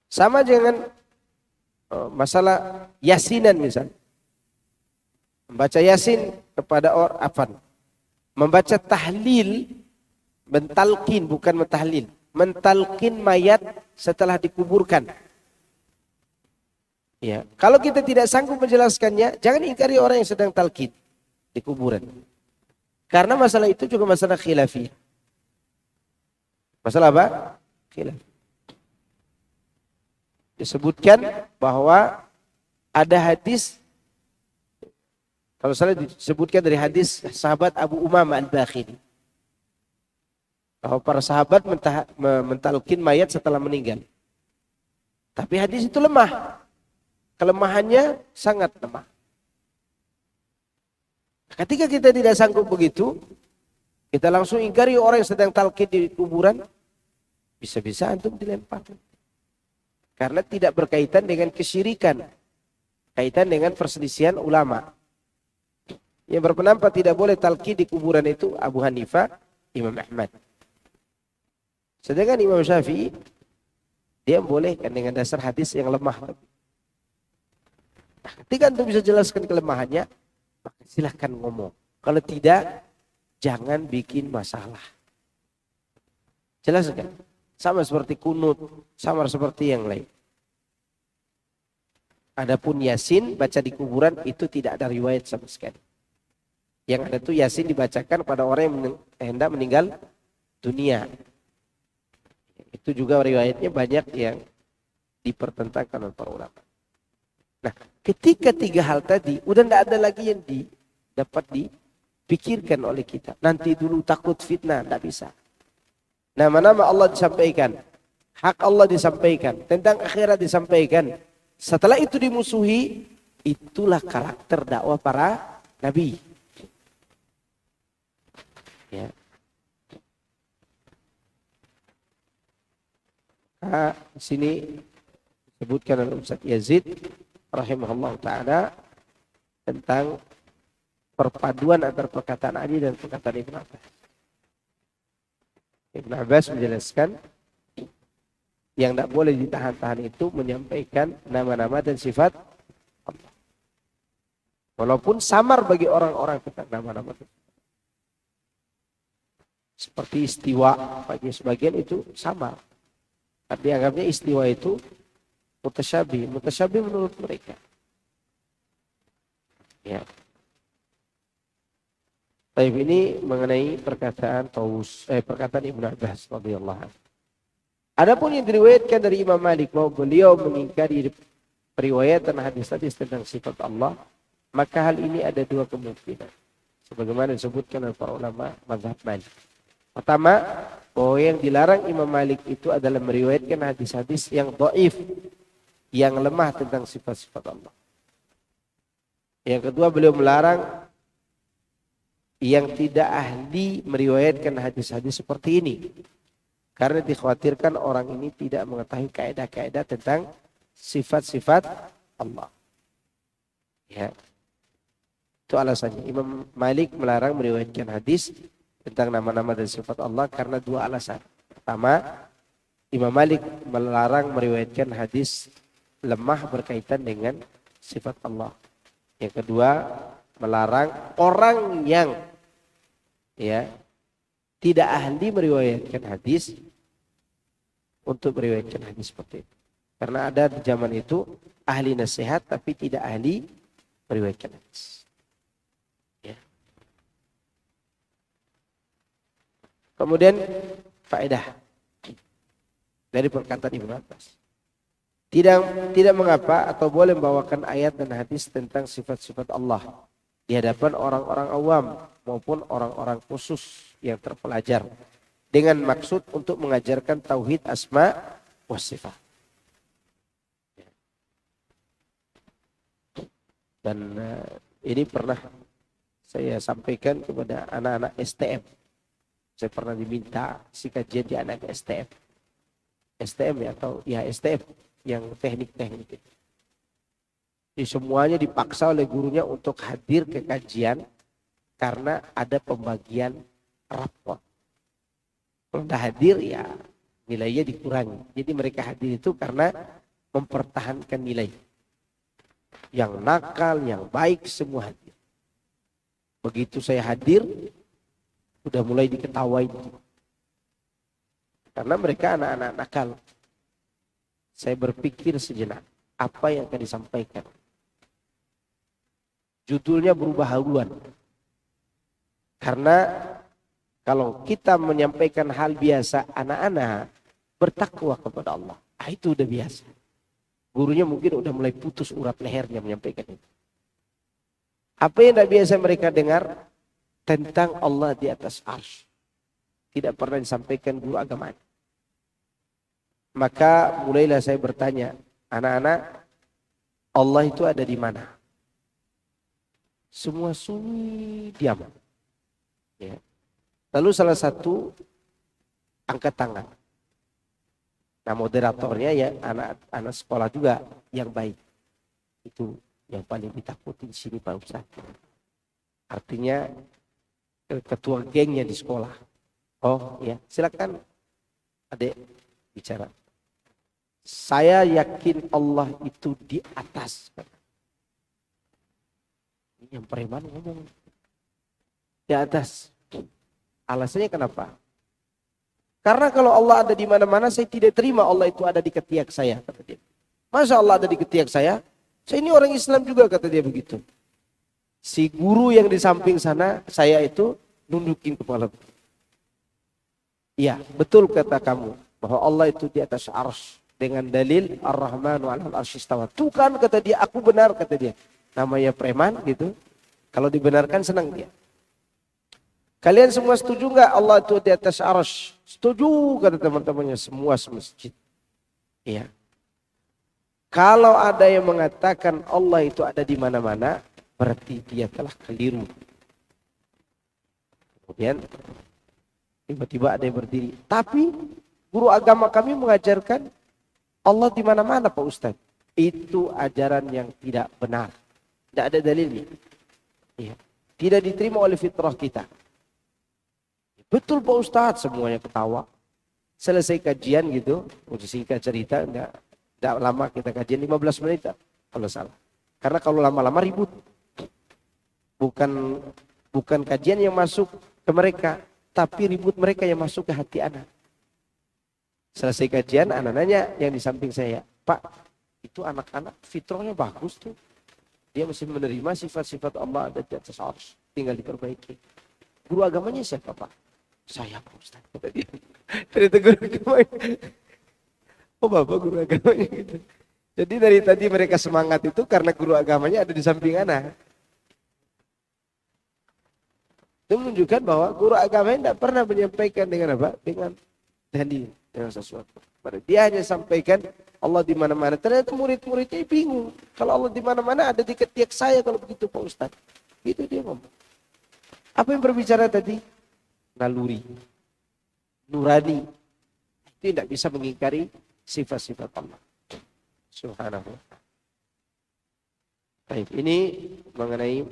Sama dengan masalah yasinan misalnya. Membaca yasin kepada orang, membaca tahlil, mentalkin bukan mentahlil. Mentalkin mayat setelah dikuburkan. Ya, kalau kita tidak sanggup menjelaskannya, jangan ingkari orang yang sedang talqin di kuburan. Karena masalah itu juga masalah khilafiyah. Masalah apa? Khilaf. Disebutkan bahwa ada hadis, kalau salah disebutkan dari hadis sahabat Abu Umamah Al-Bakhili, bahwa para sahabat mentalkin mayat setelah meninggal. Tapi hadis itu lemah. Kelemahannya sangat lemah. Ketika kita tidak sanggup begitu, kita langsung ingkari orang yang sedang talqin di kuburan, bisa-bisa antum dilempar. Karena tidak berkaitan dengan kesyirikan, kaitan dengan perselisihan ulama. Yang berpendapat tidak boleh talqin di kuburan itu Abu Hanifah, Imam Ahmad. Sedangkan Imam Syafi'i, dia membolehkan dengan dasar hadis yang lemah. Nah, ketika antum bisa jelaskan kelemahannya, maka silahkan ngomong. Kalau tidak, jangan bikin masalah. Jelaskan. Sama seperti kunut, sama seperti yang lain. Adapun yasin baca di kuburan itu tidak ada riwayat sama sekali. Yang ada itu yasin dibacakan pada orang yang hendak meninggal dunia. Itu juga riwayatnya banyak yang dipertentangkan oleh para ulama. Nah, ketika 3 hal tadi udah tidak ada lagi yang dapat dipikirkan oleh kita. Nanti dulu takut fitnah, tidak bisa. Nama-nama Allah disampaikan, hak Allah disampaikan, tentang akhirat disampaikan. Setelah itu dimusuhi, itulah karakter dakwah para nabi. Ya. Nah, di sini disebutkan oleh Ustaz Yazid rahimahullah ta'ala tentang perpaduan antara perkataan Ali dan perkataan Ibn Abbas. Ibn Abbas menjelaskan yang tidak boleh ditahan-tahan itu menyampaikan nama-nama dan sifat Allah. Walaupun samar bagi orang-orang tentang nama-nama itu. Seperti istiwa, bagi sebagian itu samar. Dianggapnya istiwa itu mutasyabih menurut mereka. Ya. Tapi ini mengenai perkataan Ibnu Abbas radhiyallahu anhu. Adapun yang diriwayatkan dari Imam Malik bahwa beliau mengingkari periwayatan hadis-hadis tentang sifat Allah, maka hal ini ada dua kemungkinan. Sebagaimana disebutkan oleh para ulama mazhab Malik. Pertama, bahwa yang dilarang Imam Malik itu adalah meriwayatkan hadis-hadis yang dhaif, yang lemah tentang sifat-sifat Allah. Yang kedua, beliau melarang yang tidak ahli meriwayatkan hadis-hadis seperti ini. Karena dikhawatirkan orang ini tidak mengetahui kaidah-kaidah tentang sifat-sifat Allah. Ya. Itu alasannya. Imam Malik melarang meriwayatkan hadis tentang nama-nama dan sifat Allah karena dua alasan. Pertama, Imam Malik melarang meriwayatkan hadis lemah berkaitan dengan sifat Allah. Yang kedua, melarang orang yang tidak ahli meriwayatkan hadis untuk meriwayatkan hadis seperti itu. Karena ada di zaman itu ahli nasihat tapi tidak ahli meriwayatkan hadis. Ya. Kemudian faedah dari perkataan Ibnu Abbas. Tidak mengapa atau boleh membawakan ayat dan hadis tentang sifat-sifat Allah di hadapan orang-orang awam maupun orang-orang khusus yang terpelajar dengan maksud untuk mengajarkan tauhid asma wa sifat. Dan ini pernah saya sampaikan kepada anak-anak STM. Saya pernah diminta si kajian di anak STM. STM ya atau ya STM yang teknik-teknik. Jadi semuanya dipaksa oleh gurunya untuk hadir ke kajian karena ada pembagian rapot. Kalau tidak hadir ya nilainya dikurangi. Jadi mereka hadir itu karena mempertahankan nilai. Yang nakal, yang baik semua hadir. Begitu saya hadir, sudah mulai diketawain. Karena mereka anak-anak nakal. Saya berpikir sejenak, apa yang akan disampaikan? Judulnya berubah haluan. Karena kalau kita menyampaikan hal biasa, anak-anak bertakwa kepada Allah. Itu udah biasa. Gurunya mungkin udah mulai putus urat lehernya menyampaikan itu. Apa yang tidak biasa mereka dengar tentang Allah di atas arsy. Tidak pernah disampaikan guru agama. Maka mulailah saya bertanya, anak-anak, Allah itu ada di mana? Semua sunyi, diam. Ya. Lalu salah satu angkat tangan. Nah moderatornya ya anak-anak sekolah juga yang baik. Itu yang paling ditakuti di sini Pak Ustadz. Artinya ketua gengnya di sekolah. Oh ya silakan adik bicara. Saya yakin Allah itu di atas. Ini yang preman ngomong. Di atas. Alasannya kenapa? Karena kalau Allah ada di mana-mana, saya tidak terima Allah itu ada di ketiak saya, kata dia. Masa Allah ada di ketiak saya? Saya ini orang Islam juga, kata dia begitu. Si guru yang di samping sana, saya itu nundukin kepala. Iya, betul kata kamu. Bahwa Allah itu di atas arsy. Dengan dalil Ar-Rahmanu 'alal arsy istawa. Tuh kan kata dia, aku benar kata dia. Namanya preman gitu. Kalau dibenarkan senang dia. Kalian semua setuju nggak Allah itu di atas arsy? Setuju kata teman-temannya semua semasjid. Iya. Kalau ada yang mengatakan Allah itu ada di mana-mana, berarti dia telah keliru. Kemudian tiba-tiba ada yang berdiri. Tapi guru agama kami mengajarkan Allah di mana-mana Pak Ustadz. Itu ajaran yang tidak benar. Tidak ada dalilnya. Iya. Tidak diterima oleh fitrah kita. Betul Pak Ustadz, semuanya ketawa. Selesai kajian gitu, untuk singkat cerita, enggak lama kita kajian 15 menit kalau salah. Karena kalau lama-lama ribut. Bukan bukan kajian yang masuk ke mereka, tapi ribut mereka yang masuk ke hati anak. Selesai kajian, anak nanya yang di samping saya, Pak, itu anak-anak fitrahnya bagus tuh. Dia masih menerima sifat-sifat Allah ada di atas arsy, tinggal diperbaiki. Guru agamanya siapa, Pak? Saya, Pak Ustaz. Ternyata guru agamanya. Oh, Bapak guru agamanya gitu. Jadi dari tadi mereka semangat itu karena guru agamanya ada di samping anak. Itu menunjukkan bahwa guru agamanya tidak pernah menyampaikan dengan apa? Dengan dalil, dengan sesuatu. Dia hanya sampaikan Allah di mana-mana. Ternyata murid-muridnya bingung. Kalau Allah di mana-mana ada di ketiak saya kalau begitu Pak Ustaz. Itu dia ngomong. Apa yang berbicara tadi? Naluri, nurani. Itu tidak bisa mengingkari sifat-sifat Allah. Subhanahu. Baik, ini mengenai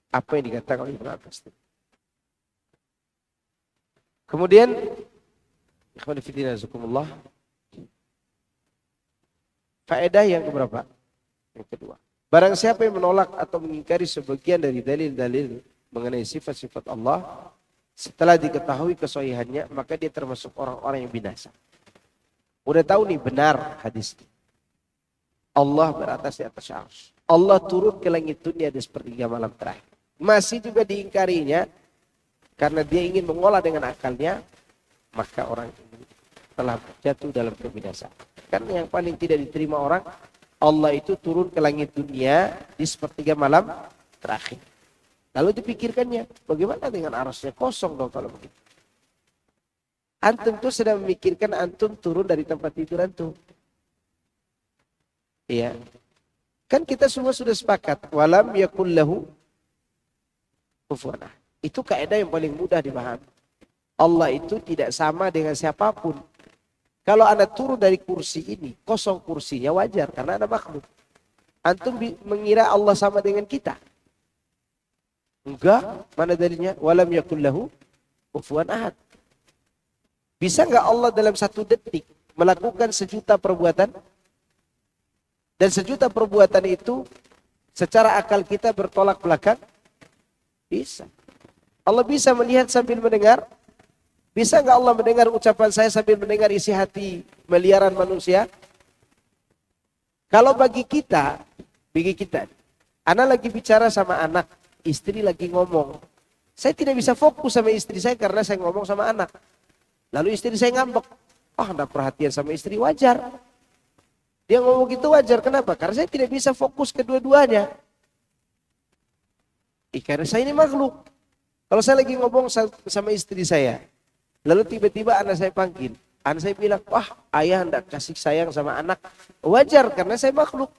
apa yang dikatakan oleh Ibnu Abbas. Kemudian, ikhwan fillah azakumullah, faedah yang keberapa? Yang kedua. Barang siapa yang menolak atau mengingkari sebagian dari dalil-dalil mengenai sifat-sifat Allah, setelah diketahui kesohihannya, maka dia termasuk orang-orang yang binasa. Udah tahu nih benar hadis ini. Allah beratas di atas arsy. Allah turun ke langit dunia di sepertiga malam terakhir. Masih juga diingkarinya karena dia ingin mengolah dengan akalnya, maka orang ini telah jatuh dalam kebinasaan. Karena yang paling tidak diterima orang, Allah itu turun ke langit dunia di sepertiga malam terakhir. Lalu dipikirkannya, bagaimana dengan arasnya? Kosong dong kalau begitu. Antum tuh sedang memikirkan antum turun dari tempat tidur antum. Iya. Kan kita semua sudah sepakat. Walam yakul lahu kufuwan ahad. Itu kaidah yang paling mudah dipahami. Allah itu tidak sama dengan siapapun. Kalau Anda turun dari kursi ini, kosong kursinya wajar karena Anda makhluk. Antum mengira Allah sama dengan kita. Enggak, mana dalilnya? Walam yakul lahu kufuwan ahad. Bisa enggak Allah dalam 1 detik melakukan 1.000.000 perbuatan? Dan 1.000.000 perbuatan itu secara akal kita bertolak belakang? Bisa. Allah bisa melihat sambil mendengar? Bisa enggak Allah mendengar ucapan saya sambil mendengar isi hati miliaran manusia? Kalau bagi kita, anak lagi bicara sama anak, istri lagi ngomong. Saya tidak bisa fokus sama istri saya karena saya ngomong sama anak. Lalu istri saya ngambek. Enggak perhatian sama istri, wajar. Dia ngomong gitu wajar. Kenapa? Karena saya tidak bisa fokus kedua-duanya. Karena saya ini makhluk. Kalau saya lagi ngomong sama istri saya, lalu tiba-tiba anak saya panggil. Anak saya bilang, ayah hendak kasih sayang sama anak. Wajar karena saya makhluk.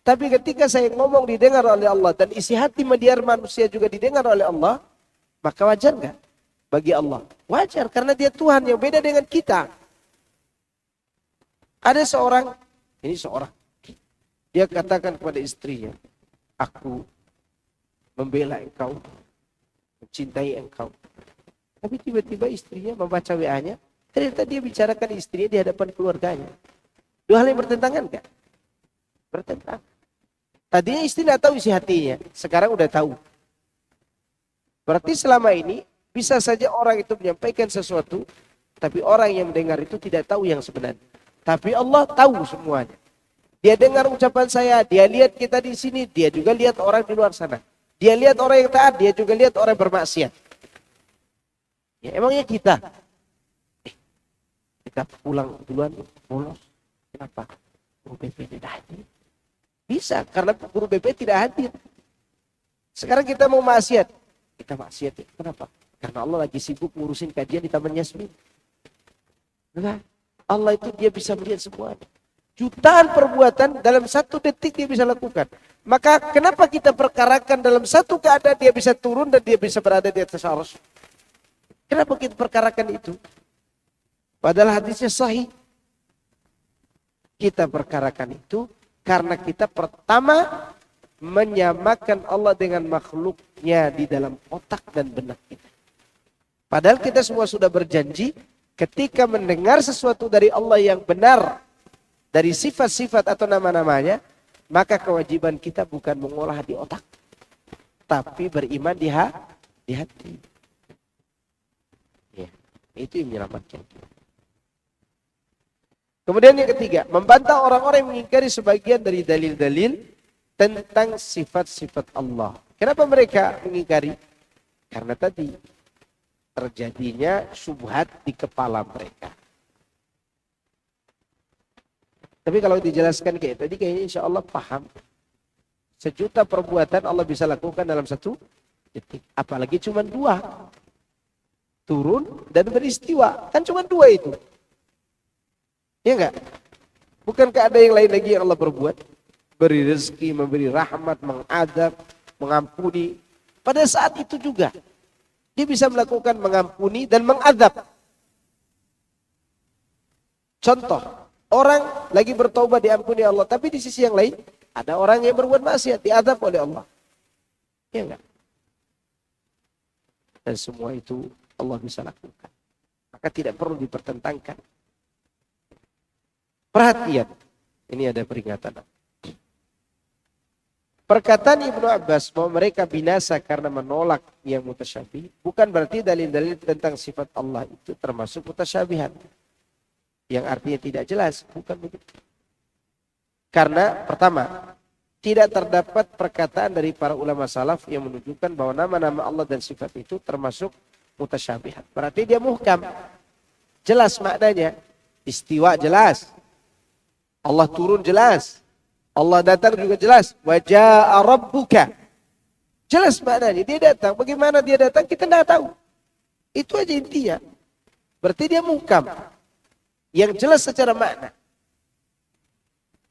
Tapi ketika saya ngomong didengar oleh Allah dan isi hati mediar manusia juga didengar oleh Allah, maka wajar nggak bagi Allah? Wajar karena dia Tuhan yang beda dengan kita. Ada seorang, dia katakan kepada istrinya, aku membela engkau, mencintai engkau. Tapi tiba-tiba istrinya membaca WA-nya, ternyata dia bicarakan istrinya di hadapan keluarganya. Dua hal yang bertentangan kan? Bertentangan. Tadinya istri tidak tahu isi hatinya, sekarang udah tahu. Berarti selama ini bisa saja orang itu menyampaikan sesuatu, tapi orang yang mendengar itu tidak tahu yang sebenarnya. Tapi Allah tahu semuanya. Dia dengar ucapan saya, dia lihat kita di sini, dia juga lihat orang di luar sana. Dia lihat orang yang taat, dia juga lihat orang bermaksiat. Ya emangnya kita pulang duluan, bolos. Kenapa? Guru BP tidak hadir. Bisa, karena guru BP tidak hadir. Sekarang kita mau maksiat. Kita maksiat ya. Kenapa? Karena Allah lagi sibuk ngurusin kajian di Taman Yasmin. Nah, Allah itu dia bisa melihat semuanya. Jutaan perbuatan dalam 1 detik dia bisa lakukan. Maka kenapa kita perkarakan dalam 1 keadaan dia bisa turun dan dia bisa berada di atas arsy? Kenapa kita perkarakan itu? Padahal hadisnya sahih. Kita perkarakan itu karena kita pertama menyamakan Allah dengan makhluknya di dalam otak dan benak kita. Padahal kita semua sudah berjanji ketika mendengar sesuatu dari Allah yang benar, dari sifat-sifat atau nama-namanya, maka kewajiban kita bukan mengolah di otak. tapi beriman di hati. Ya, itu yang menyelamatkan. Kemudian yang ketiga, membantah orang-orang yang mengingkari sebagian dari dalil-dalil tentang sifat-sifat Allah. Kenapa mereka mengingkari? Karena tadi terjadinya syubhat di kepala mereka. Tapi kalau dijelaskan kayak tadi, kayaknya insya Allah paham. Sejuta perbuatan Allah bisa lakukan dalam satu detik. Apalagi cuma 2. Turun dan beristiwa. Kan cuma 2 itu. Ya enggak? Bukankah ada yang lain lagi yang Allah berbuat? Beri rezeki, memberi rahmat, mengadab, mengampuni. Pada saat itu juga. Dia bisa melakukan mengampuni dan mengadab. Contoh. Orang lagi bertobat diampuni Allah. Tapi di sisi yang lain. Ada orang yang berbuat maksiat. Diadab oleh Allah. Ya enggak? Dan semua itu Allah bisa lakukan. Maka tidak perlu dipertentangkan. Perhatian. Ini ada peringatan. Perkataan Ibnu Abbas bahwa mereka binasa karena menolak yang mutasyabih bukan berarti dalil-dalil tentang sifat Allah itu termasuk mutasyabihat. Yang artinya tidak jelas. Bukan begitu. Karena pertama, tidak terdapat perkataan dari para ulama salaf yang menunjukkan bahwa nama-nama Allah dan sifat itu termasuk mutasyabihat. Berarti dia muhkam. Jelas maknanya. Istiwa jelas. Allah turun jelas. Allah datang juga jelas. Wa jaa rabbuka. Jelas maknanya. Dia datang. Bagaimana dia datang kita tidak tahu. Itu aja intinya. Berarti dia muhkam. Yang jelas secara makna.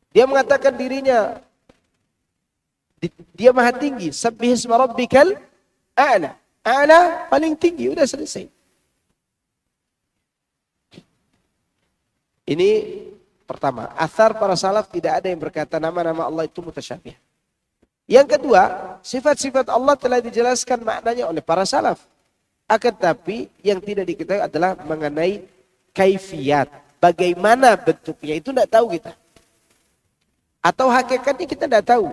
Dia mengatakan dirinya. Dia maha tinggi. Sabbihisma rabbikal a'la. A'la paling tinggi. Udah selesai. Ini pertama, athar para salaf tidak ada yang berkata nama-nama Allah itu mutasyabih. Yang kedua, sifat-sifat Allah telah dijelaskan maknanya oleh para salaf. Akan tapi yang tidak diketahui adalah mengenai kaifiyat. Bagaimana bentuknya itu tidak tahu kita. Atau hakikatnya kita tidak tahu.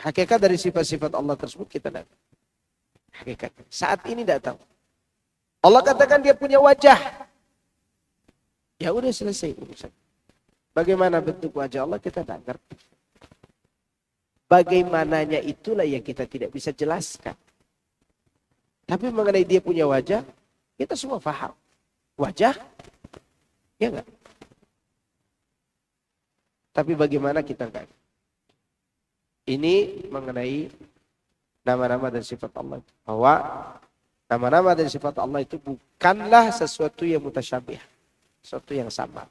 Hakikat dari sifat-sifat Allah tersebut kita tidak tahu. Hakikat. Saat ini tidak tahu. Allah katakan dia punya wajah. Ya udah selesai urusan. Bagaimana bentuk wajah Allah kita tidak ngerti. Bagaimananya itulah yang kita tidak bisa jelaskan. Tapi mengenai dia punya wajah, kita semua paham. Wajah, ya enggak? Tapi bagaimana kita enggak? Ini mengenai nama-nama dan sifat Allah. Bahwa nama-nama dan sifat Allah itu bukanlah sesuatu yang mutasyabih. Sesuatu yang sama.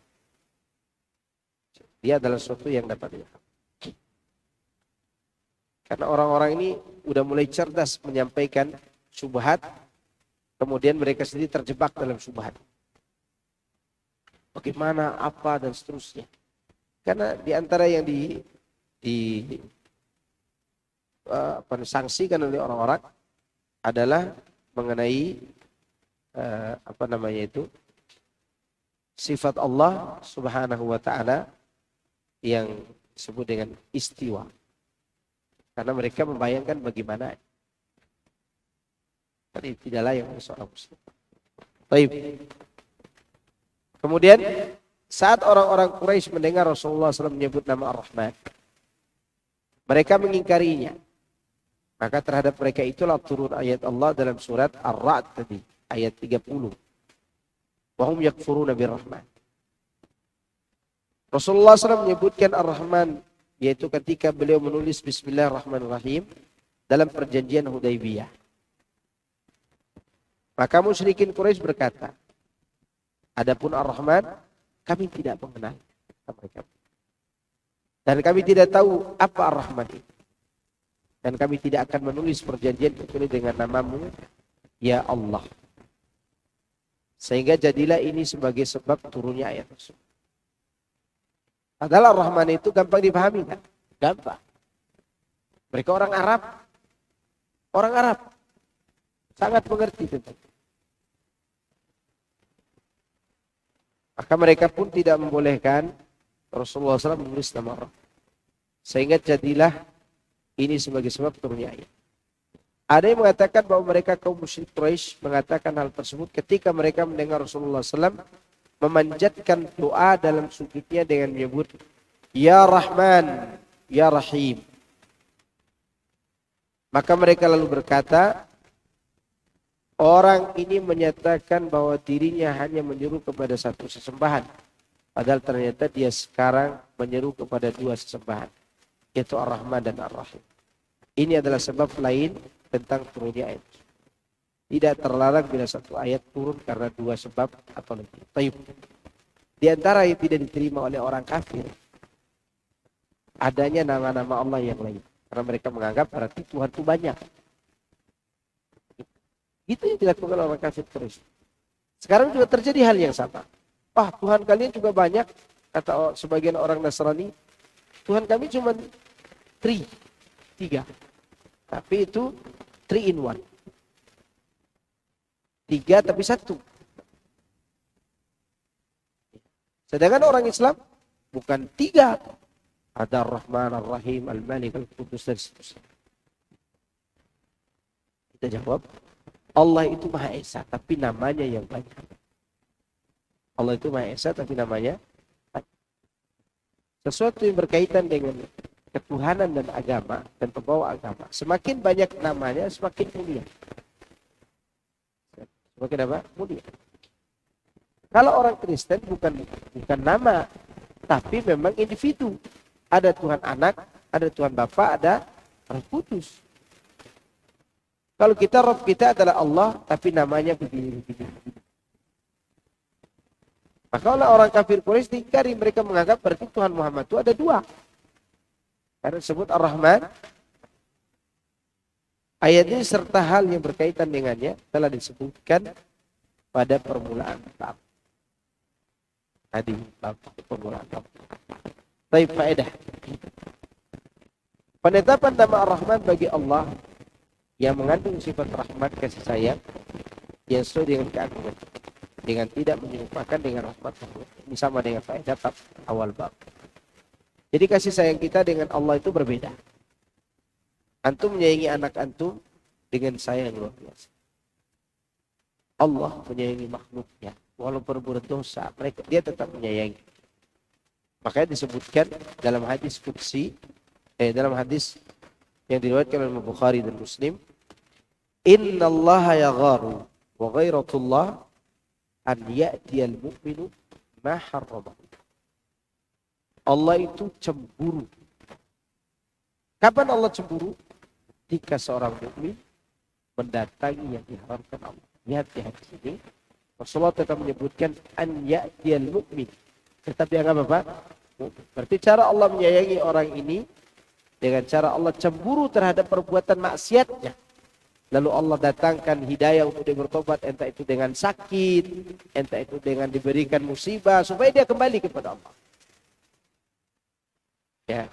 Dia adalah sesuatu yang dapat dipahami. Karena orang-orang ini udah mulai cerdas menyampaikan syubhat. Kemudian mereka sendiri terjebak dalam syubhat. Bagaimana, apa, dan seterusnya. Karena di antara yang disangsikan oleh orang-orang adalah mengenai sifat Allah Subhanahu wa taala yang disebut dengan istiwa. Karena mereka membayangkan bagaimana. Tapi tidaklah yang seorang muslim. Baik. Kemudian saat orang-orang Quraisy mendengar Rasulullah SAW menyebut nama Ar-Rahman, mereka mengingkarinya. Maka terhadap mereka itulah turun ayat Allah dalam surat Ar-Ra'd tadi, ayat 30. Wahum yakfuruna bir-Rahman. Rasulullah SAW menyebutkan Ar-Rahman, yaitu ketika beliau menulis Bismillahirrahmanirrahim dalam perjanjian Hudaybiyah. Maka musyrikin Quraisy berkata, adapun Ar-Rahman, kami tidak mengenal mereka. Dan kami tidak tahu apa Ar-Rahman itu. Dan kami tidak akan menulis perjanjian kecuali dengan namamu, ya Allah. Sehingga jadilah ini sebagai sebab turunnya ayat tersebut. Padahal Ar-Rahman itu gampang dipahami kan? Gampang. Mereka orang Arab. Orang Arab. Sangat mengerti tentang itu. Maka mereka pun tidak membolehkan Rasulullah SAW menulis nama Allah. Sehingga jadilah ini sebagai sebab turunnya ayat. Ada yang mengatakan bahwa mereka kaum musyrik Quraisy mengatakan hal tersebut ketika mereka mendengar Rasulullah SAW memanjatkan doa dalam sujudnya dengan menyebut Ya Rahman, Ya Rahim. Maka mereka lalu berkata, orang ini menyatakan bahwa dirinya hanya menyeru kepada satu sesembahan. Padahal ternyata dia sekarang menyeru kepada dua sesembahan, yaitu Ar-Rahman dan Ar-Rahim. Ini adalah sebab lain tentang turunnya ayat. Tidak terlarang bila satu ayat turun karena dua sebab atau lebih. Taib. Di antara yang tidak diterima oleh orang kafir, adanya nama-nama Allah yang lain. Karena mereka menganggap berarti Tuhan itu banyak. Itu yang dilakukan oleh orang kafir terus. Sekarang juga terjadi hal yang sama. Tuhan kalian juga banyak, kata sebagian orang Nasrani. Tuhan kami cuma tiga. Tapi itu 3 in 1. 3 tapi 1. Sedangkan orang Islam bukan 3. Ada Ar-Rahman, Ar-Rahim, Al-Malik, Al-Qudus dan seterusnya. Kita jawab, Allah itu Maha Esa, tapi namanya yang banyak. Allah itu Maha Esa, tapi namanya banyak. Sesuatu yang berkaitan dengan ketuhanan dan agama dan pembawa agama, semakin banyak namanya, semakin mulia. Semakin apa? Mulia. Kalau orang Kristen bukan nama, tapi memang individu. Ada Tuhan Anak, ada Tuhan Bapa, ada Roh Kudus. Kalau kita, Rob kita adalah Allah, tapi namanya begini. Maka orang kafir Quraisy diingkari, mereka menganggap berarti Tuhan Muhammad itu ada 2. Karena disebut Ar-Rahman. Ayat ini serta hal yang berkaitan dengannya telah disebutkan pada permulaan bab. Tadi bab permulaan bab. Baik, faedah. Penetapan nama Ar-Rahman bagi Allah yang mengandung sifat rahmat kasih sayang yang sesuai dengan keagungan, dengan tidak menyerupakan dengan rahmat Allah. Ini sama dengan faedah awal bab. Jadi kasih sayang kita dengan Allah itu berbeda. Antum menyayangi anak antum dengan sayang luar biasa. Allah menyayangi makhluknya, walaupun berdosa, dia tetap menyayangi. Makanya disebutkan dalam hadis qudsi, dalam hadis yang diriwayatkan oleh Bukhari dan Muslim, Innallaha yagharu wa ghairatullah an ya'tiyal mu'minu ma harrama. Allah itu cemburu. Kapan Allah cemburu? Jika seorang mukmin mendatangi yang diharamkan Allah. Lihat di hadis ini, Rasulullah tetap menyebutkan an ya'tiyal mu'min. Tetapi yang apa? Berarti cara Allah menyayangi orang ini dengan cara Allah cemburu terhadap perbuatan maksiatnya. Lalu Allah datangkan hidayah untuk dia bertobat, entah itu dengan sakit, entah itu dengan diberikan musibah, supaya dia kembali kepada Allah. Ya,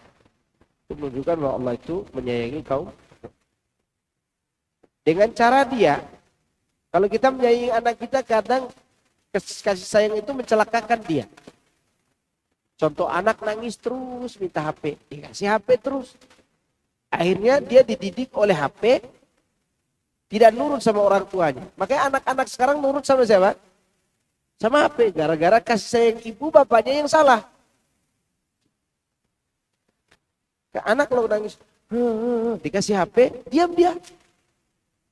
itu menunjukkan bahwa Allah itu menyayangi kaum. Dengan cara dia, kalau kita menyayangi anak kita, kadang kasih sayang itu mencelakakan dia. Contoh, anak nangis terus minta HP, dikasih HP terus. Akhirnya dia dididik oleh HP, tidak nurut sama orang tuanya. Makanya anak-anak sekarang nurut sama siapa? Sama HP, gara-gara kasih sayang ibu bapaknya yang salah. Anak kalau nangis, dikasih HP, diam dia.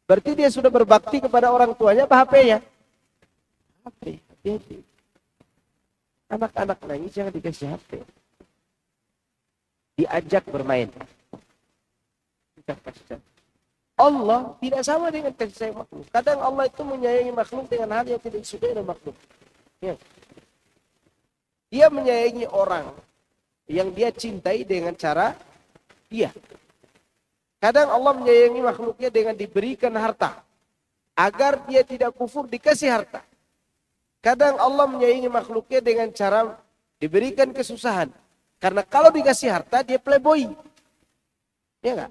Berarti dia sudah berbakti kepada orang tuanya apa HP-nya? HP, hati-hati. Anak-anak nangis jangan dikasih HP. Diajak bermain. Allah tidak sama dengan kasih sayang makhluk. Kadang Allah itu menyayangi makhluk dengan hal yang tidak disukai oleh makhluk. Ya. Dia menyayangi orang yang dia cintai dengan cara dia. Kadang Allah menyayangi makhluknya dengan diberikan harta. Agar dia tidak kufur, dikasih harta. Kadang Allah menyayangi makhluknya dengan cara diberikan kesusahan. Karena kalau dikasih harta, dia playboy. Ya enggak?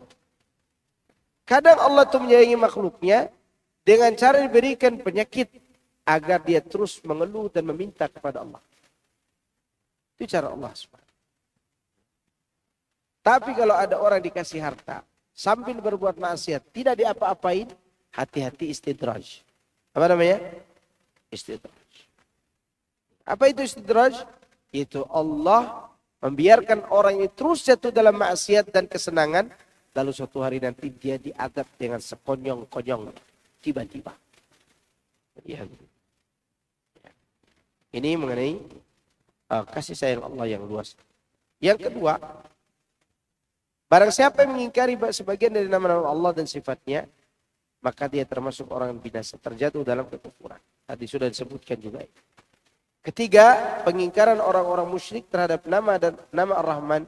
Kadang Allah tuh menyayangi makhluknya dengan cara diberikan penyakit. Agar dia terus mengeluh dan meminta kepada Allah. Itu cara Allah SWT. Tapi kalau ada orang dikasih harta, sambil berbuat maksiat, tidak diapa-apain, hati-hati istidraj. Apa namanya? Istidraj. Apa itu istidraj? Itu Allah membiarkan orang ini terus jatuh dalam maksiat dan kesenangan, lalu suatu hari nanti dia diadab dengan sekonyong-konyong, tiba-tiba. Ya. Ini mengenai kasih sayang Allah yang luas. Yang kedua, barang siapa yang mengingkari sebagian dari nama-nama Allah dan sifatnya, maka dia termasuk orang yang binasa, terjatuh dalam kekufuran. Tadi sudah disebutkan juga. Ketiga, pengingkaran orang-orang musyrik terhadap nama dan nama Ar-Rahman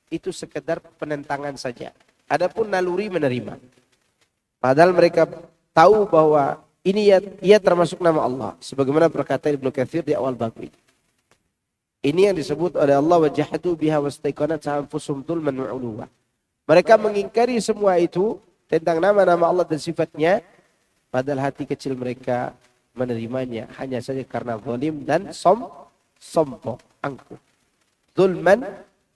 itu sekedar penentangan saja. Adapun naluri menerima. Padahal mereka tahu bahwa ini ia termasuk nama Allah. Sebagaimana perkataan Ibnu Katsir di awal bab ini. Ini yang disebut oleh Allah wajahadu biha wastaiqanat anfusuhum dzulman wa 'uluwa. Mereka mengingkari semua itu tentang nama-nama Allah dan sifatnya, padahal hati kecil mereka menerimanya hanya saja karena zalim dan sombong, angkuh. Dzulman,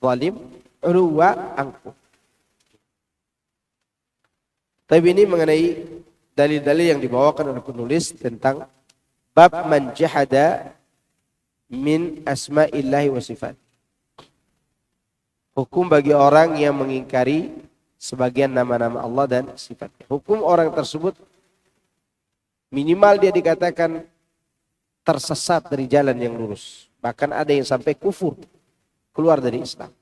zalim, 'uluwa, angkuh. Tapi ini mengenai dalil-dalil yang dibawakan oleh penulis tentang bab man jahada min asma'illahi wa sifat. Hukum bagi orang yang mengingkari sebagian nama-nama Allah dan sifatnya. Hukum orang tersebut minimal dia dikatakan tersesat dari jalan yang lurus. Bahkan ada yang sampai kufur, keluar dari Islam.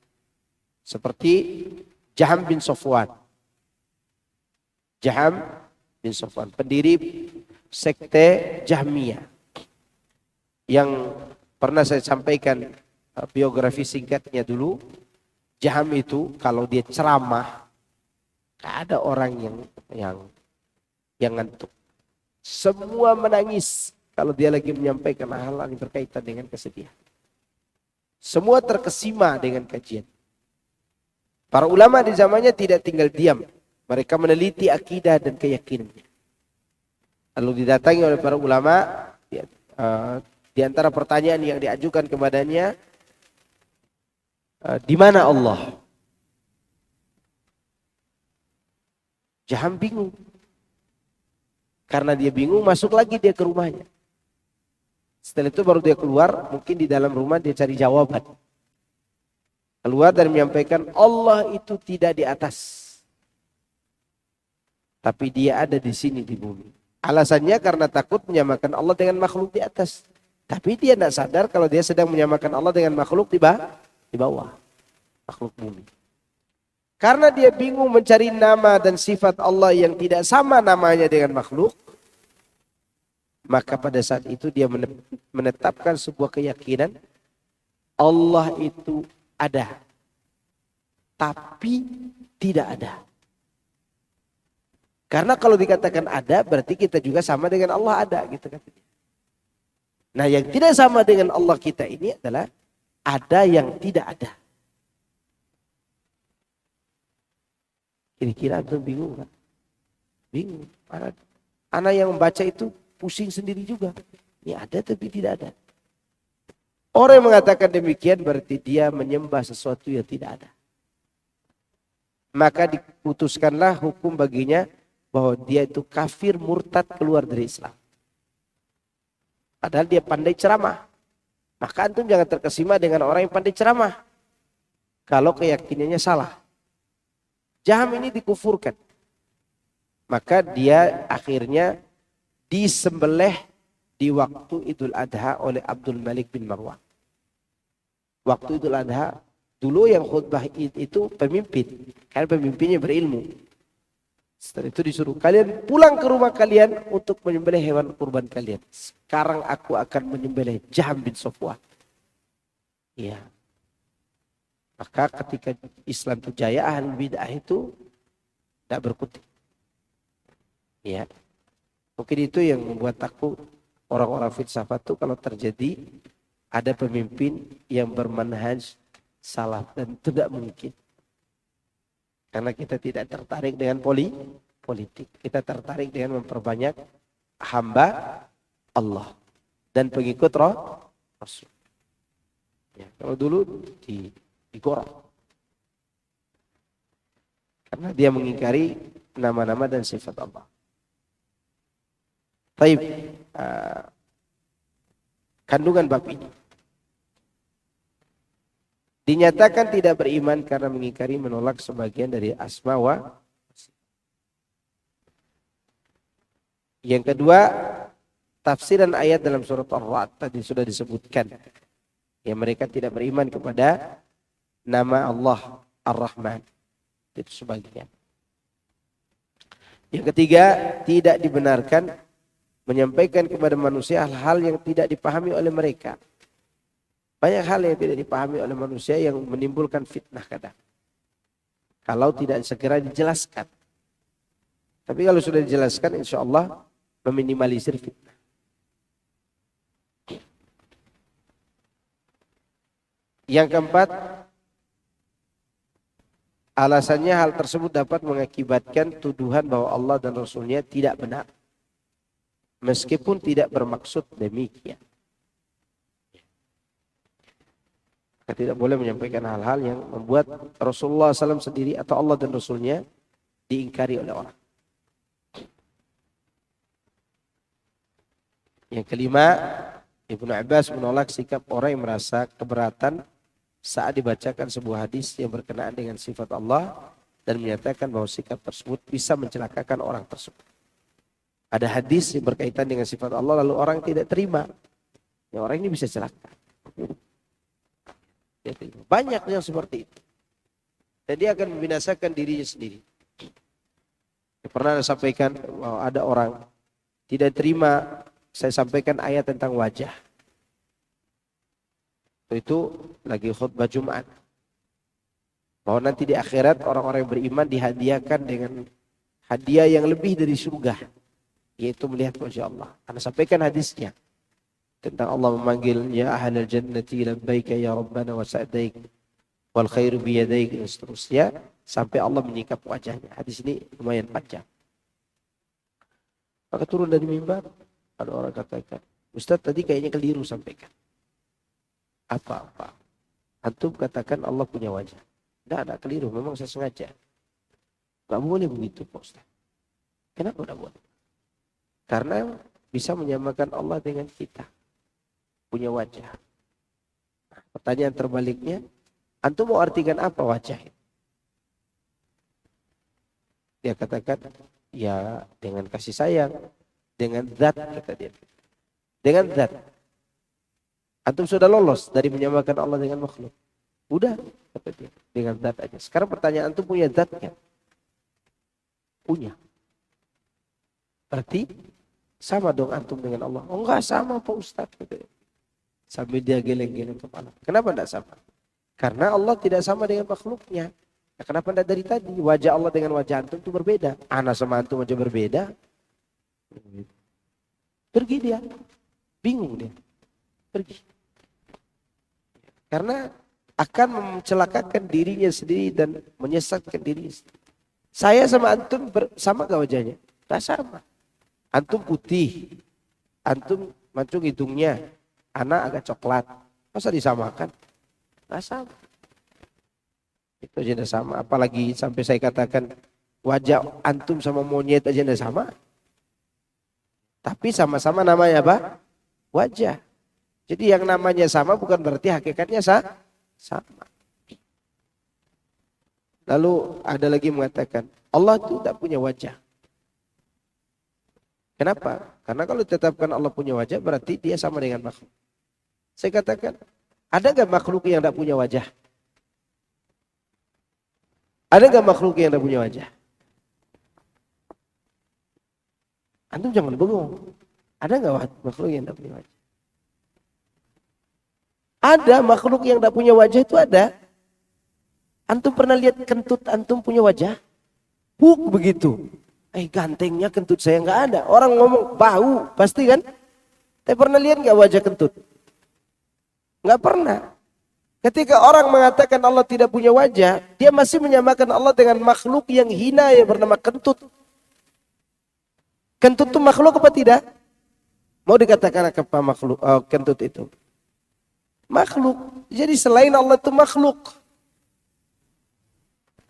Seperti Jaham bin Safwan. Jaham bin Safwan, pendiri sekte Jahmiyah. Yang pernah saya sampaikan biografi singkatnya dulu. Jaham itu kalau dia ceramah, ada orang yang ngantuk. Semua menangis kalau dia lagi menyampaikan hal-hal yang berkaitan dengan kesedihan. Semua terkesima dengan kajian. Para ulama di zamannya tidak tinggal diam. Mereka meneliti akidah dan keyakinannya. Lalu didatangi oleh para ulama, di antara pertanyaan yang diajukan kepadanya, di mana Allah? Jaham bingung. Karena dia bingung, masuk lagi dia ke rumahnya. Setelah itu baru dia keluar, mungkin di dalam rumah dia cari jawaban. Keluar dan menyampaikan Allah itu tidak di atas. Tapi dia ada di sini di bumi. Alasannya karena takut menyamakan Allah dengan makhluk di atas. Tapi dia tidak sadar kalau dia sedang menyamakan Allah dengan makhluk di bawah. Makhluk bumi. Karena dia bingung mencari nama dan sifat Allah yang tidak sama namanya dengan makhluk. Maka pada saat itu dia menetapkan sebuah keyakinan. Allah itu ada. Tapi tidak ada. Karena kalau dikatakan ada, berarti kita juga sama dengan Allah ada, gitu kan. Nah, yang tidak sama dengan Allah kita ini adalah ada yang tidak ada. Kira-kira antum bingung kan? Bingung. Anak yang membaca itu pusing sendiri juga. Ini ada tapi tidak ada. Orang yang mengatakan demikian berarti dia menyembah sesuatu yang tidak ada. Maka diputuskanlah hukum baginya bahwa dia itu kafir murtad keluar dari Islam. Padahal dia pandai ceramah. Maka antum jangan terkesima dengan orang yang pandai ceramah. Kalau keyakinannya salah. Jaham ini dikufurkan. Maka dia akhirnya disembelih di waktu Idul Adha oleh Abdul Malik bin Marwan. Waktu Idul Adha, dulu yang khutbah itu pemimpin. Karena pemimpinnya berilmu. Setelah itu disuruh kalian pulang ke rumah kalian untuk menyembelih hewan kurban kalian. Sekarang aku akan menyembelih Jaham bin Safwan. Ya. Maka ketika Islam itu jaya, ahlul bid'ah itu tidak berkutik. Ya. Mungkin itu yang membuat takut orang-orang filsafat itu kalau terjadi ada pemimpin yang bermanhaj salaf, dan itu tidak mungkin. Karena kita tidak tertarik dengan politik. Kita tertarik dengan memperbanyak hamba Allah dan pengikut Rasul. Ya, kalau dulu digorok. Karena dia mengingkari nama-nama dan sifat Allah. Baik, kandungan bab ini. Dinyatakan tidak beriman karena mengingkari menolak sebagian dari asma wa. Yang kedua, tafsiran ayat dalam surat Ar-Ra'd tadi sudah disebutkan. Ya, mereka tidak beriman kepada nama Allah Ar-Rahman. Itu sebagian. Yang ketiga, tidak dibenarkan menyampaikan kepada manusia hal-hal yang tidak dipahami oleh mereka. Banyak hal yang tidak dipahami oleh manusia yang menimbulkan fitnah kadang. Kalau tidak segera dijelaskan. Tapi kalau sudah dijelaskan, insya Allah meminimalisir fitnah. Yang keempat, alasannya hal tersebut dapat mengakibatkan tuduhan bahwa Allah dan Rasulnya tidak benar. Meskipun tidak bermaksud demikian. Kita tidak boleh menyampaikan hal-hal yang membuat Rasulullah SAW sendiri atau Allah dan Rasulnya diingkari oleh orang. Yang kelima, Ibnu Abbas menolak sikap orang yang merasa keberatan saat dibacakan sebuah hadis yang berkenaan dengan sifat Allah dan menyatakan bahwa sikap tersebut bisa mencelakakan orang tersebut. Ada hadis yang berkaitan dengan sifat Allah lalu orang tidak terima. Ya, orang ini bisa celaka. Banyak yang seperti itu. Dan dia akan membinasakan dirinya sendiri. Pernah saya sampaikan bahwa ada orang tidak terima saya sampaikan ayat tentang wajah. Itu lagi khutbah Jumat. Bahwa nanti di akhirat orang-orang yang beriman dihadiahkan dengan hadiah yang lebih dari surga. Yaitu melihat wajah Allah. Anda sampaikan hadisnya. Tentang Allah memanggil ya ahlal jannati labbaika ya rabbana wa sa'daik wal khairu biyadaik dan seterusnya sampai Allah menyingkap wajahnya. Hadis ini lumayan panjang. Maka turun dari mimbar ada orang katakan, Ustaz tadi kayaknya keliru sampaikan. Apa-apa? Antum katakan Allah punya wajah. Tidak keliru, memang saya sengaja. Gak boleh begitu Pak Ustaz. Kenapa tidak boleh? Karena bisa menyamakan Allah dengan kita. Punya wajah. Nah, pertanyaan terbaliknya, antum mau artikan apa wajah? Dia katakan, ya dengan kasih sayang, dengan zat, kata dia. Dengan zat. Antum sudah lolos dari menyamakan Allah dengan makhluk. Udah, kata dia, dengan zat aja. Sekarang pertanyaan antum punya zat kan? Punya. Berarti sama dong antum dengan Allah. Oh enggak sama Pak Ustaz, kata dia. Sambil dia geleng-geleng kepala. Kenapa tidak sama? Karena Allah tidak sama dengan makhluknya. Nah, kenapa tidak dari tadi? Wajah Allah dengan wajah antum itu berbeda. Ana sama antum aja berbeda. Pergi dia. Bingung dia. Pergi. Karena akan mencelakakan dirinya sendiri dan menyesatkan dirinya sendiri. Saya sama antum sama gak wajahnya? Tak sama. Antum putih. Antum mancung hidungnya. Anak agak coklat. Masa disamakan? Nggak sama. Itu aja tidak sama. Apalagi sampai saya katakan wajah antum sama monyet aja tidak sama. Tapi sama-sama namanya apa? Wajah. Jadi yang namanya sama bukan berarti hakikatnya sama. Lalu ada lagi mengatakan Allah itu tidak punya wajah. Kenapa? Karena kalau ditetapkan Allah punya wajah berarti dia sama dengan makhluk. Saya katakan, ada nggak makhluk yang tidak punya wajah? Ada nggak makhluk yang tidak punya wajah? Antum jangan bengong. Ada nggak makhluk yang tidak punya wajah? Ada makhluk yang tidak punya wajah itu ada. Antum pernah lihat kentut antum punya wajah? Begitu. Gantengnya kentut saya nggak ada. Orang ngomong bau, pasti kan? Tapi pernah lihat nggak wajah kentut? Nggak pernah. Ketika orang mengatakan Allah tidak punya wajah, dia masih menyamakan Allah dengan makhluk yang hina yang bernama kentut. Kentut itu makhluk apa tidak? Mau dikatakan apa makhluk kentut itu? Makhluk. Jadi selain Allah itu makhluk.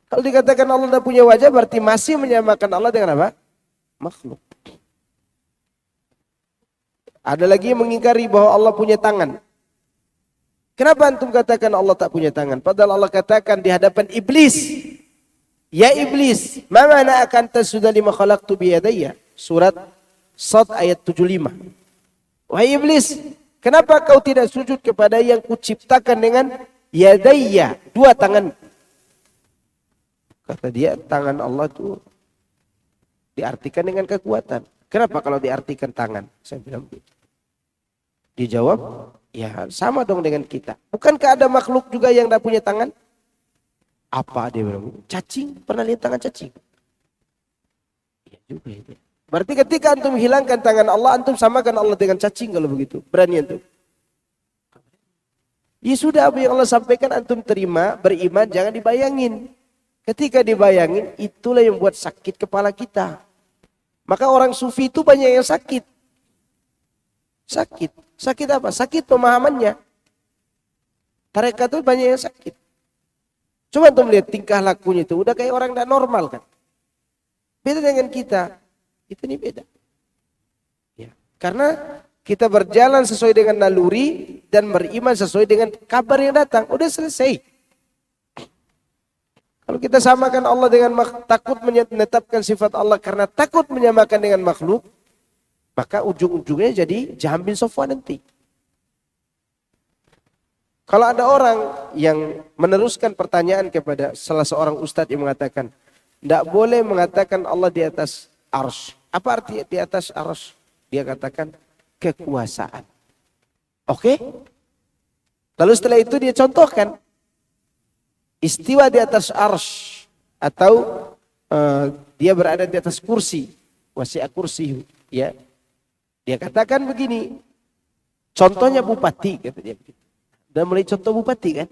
Kalau dikatakan Allah tidak punya wajah berarti masih menyamakan Allah dengan apa? Makhluk. Ada lagi yang mengingkari bahwa Allah punya tangan. Kenapa antum katakan Allah tak punya tangan? Padahal Allah katakan di hadapan iblis. Ya iblis, ma mana akan tasjuda lima khalaqtu biyadayya? Surat Shad ayat 75. Wahai iblis, kenapa kau tidak sujud kepada yang kuciptakan dengan yadayya, dua tangan? Kata dia, tangan Allah itu diartikan dengan kekuatan. Kenapa kalau diartikan tangan? Saya bilang begitu. Dijawab, ya sama dong dengan kita. Bukankah ada makhluk juga yang tidak punya tangan? Apa dia bilang? Cacing, pernah lihat tangan cacing? Iya juga itu. Berarti ketika antum hilangkan tangan Allah, antum samakan Allah dengan cacing kalau begitu. Berani antum? Ya sudah, apa yang Allah sampaikan antum terima, beriman, jangan dibayangin. Ketika dibayangin, itulah yang buat sakit kepala kita. Maka orang sufi itu banyak yang sakit. Sakit. Sakit apa? Sakit pemahamannya. Tarekat itu banyak yang sakit. Coba antum lihat tingkah lakunya itu, udah kayak orang tidak normal kan. Beda dengan kita. Itu nih beda. Ya. Karena kita berjalan sesuai dengan naluri dan beriman sesuai dengan kabar yang datang. Udah selesai. Kalau kita samakan Allah dengan takut menetapkan sifat Allah karena takut menyamakan dengan makhluk, maka ujung-ujungnya jadi Jahm bin Safwan nanti. Kalau ada orang yang meneruskan pertanyaan kepada salah seorang ustadz yang mengatakan, tidak boleh mengatakan Allah di atas arsy. Apa arti di atas arsy? Dia katakan kekuasaan. Oke? Lalu setelah itu dia contohkan istiwa di atas arsy atau dia berada di atas kursi, wasi'a kursiyu, ya. Dia katakan begini, contohnya bupati, kata dia begitu. Dan mulai contoh bupati kan.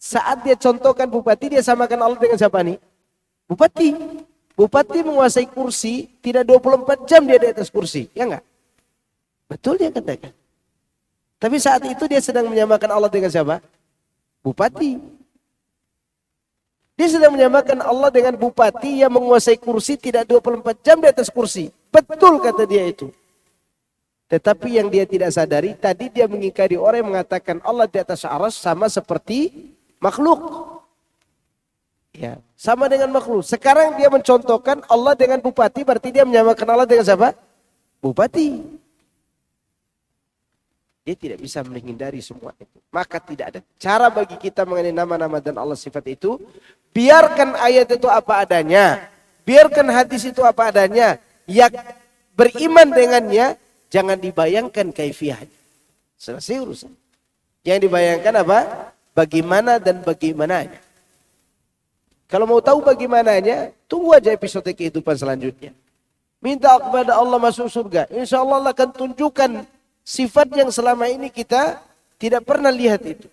Saat dia contohkan bupati, dia samakan Allah dengan siapa nih? Bupati. Bupati menguasai kursi, tidak 24 jam dia di atas kursi, ya enggak? Betul dia katakan. Tapi saat itu dia sedang menyamakan Allah dengan siapa? Bupati. Dia sedang menyamakan Allah dengan bupati yang menguasai kursi tidak 24 jam di atas kursi. Betul kata dia itu. Tetapi yang dia tidak sadari, tadi dia mengingkari orang yang mengatakan Allah di atas arsy sama seperti makhluk. Ya, sama dengan makhluk. Sekarang dia mencontohkan Allah dengan bupati, berarti dia menyamakan Allah dengan siapa? Bupati. Dia tidak bisa menghindari semua itu. Maka tidak ada cara bagi kita mengenai nama-nama dan Allah sifat itu. Biarkan ayat itu apa adanya. Biarkan hadis itu apa adanya. Yang beriman dengannya, jangan dibayangkan kaifiyahnya. Selesai urusan. Yang dibayangkan apa? Bagaimana dan bagaimananya. Kalau mau tahu bagaimananya, tunggu aja episode kehidupan selanjutnya. Minta kepada Allah masuk surga. Insya Allah Allah akan tunjukkan sifat yang selama ini kita tidak pernah lihat itu.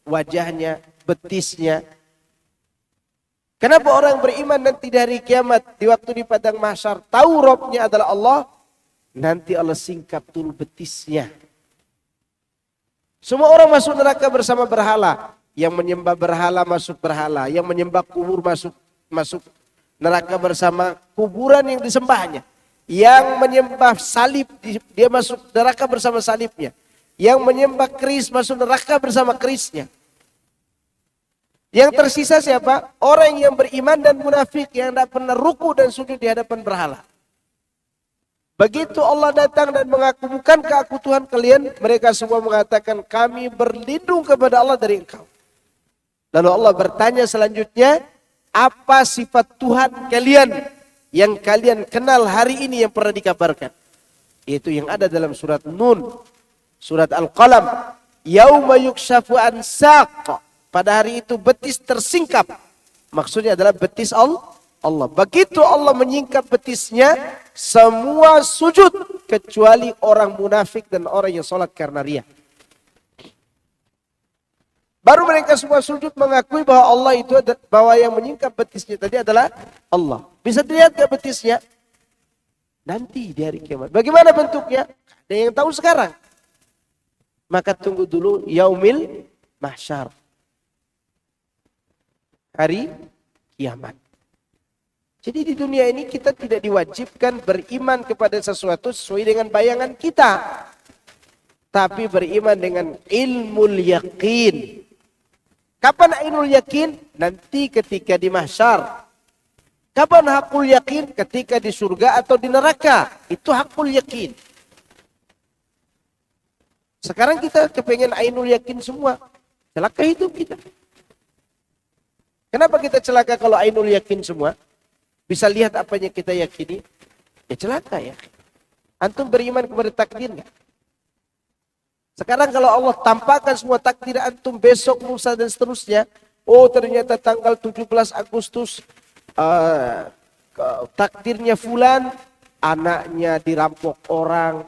Wajahnya, betisnya. Kenapa orang beriman nanti di hari kiamat, di waktu di padang mahsyar, tahu Rabbnya adalah Allah, nanti Allah singkap dulu betisnya. Semua orang masuk neraka bersama berhala. Yang menyembah berhala masuk berhala. Yang menyembah kubur masuk neraka bersama kuburan yang disembahnya. Yang menyembah salib, dia masuk neraka bersama salibnya. Yang menyembah keris masuk neraka bersama kerisnya. Yang tersisa siapa? Orang yang beriman dan munafik yang tidak pernah ruku dan sujud di hadapan berhala. Begitu Allah datang dan mengaku, bukankah aku Tuhan kalian? Mereka semua mengatakan, kami berlindung kepada Allah dari engkau. Lalu Allah bertanya selanjutnya, apa sifat Tuhan kalian yang kalian kenal hari ini yang pernah dikabarkan? Itu yang ada dalam surat Nun, surat Al-Qalam. Yauma yukshafu an saq. Pada hari itu betis tersingkap. Maksudnya adalah betis Allah. Begitu Allah menyingkap betisnya, semua sujud kecuali orang munafik dan orang yang sholat karena riya. Baru mereka semua sujud mengakui bahwa Allah itu, bahwa yang menyingkap betisnya tadi adalah Allah. Bisa dilihat gak betisnya? Nanti di hari kiamat. Bagaimana bentuknya? Ada yang tahu sekarang. Maka tunggu dulu yaumil mahsyar. Hari kiamat. Jadi di dunia ini kita tidak diwajibkan beriman kepada sesuatu sesuai dengan bayangan kita. Tapi beriman dengan ilmul yakin. Kapan ilmul yakin? Nanti ketika di mahsyar. Kapan hakul yakin? Ketika di surga atau di neraka. Itu hakul yakin. Sekarang kita kepengen ainul yakin semua. Celaka hidup kita. Kenapa kita celaka kalau ainul yakin semua? Bisa lihat apa yang kita yakini? Ya celaka ya. Antum beriman kepada takdir enggak? Sekarang kalau Allah tampakkan semua takdir antum besok, lusa dan seterusnya. Oh ternyata tanggal 17 Agustus takdirnya fulan, anaknya dirampok orang,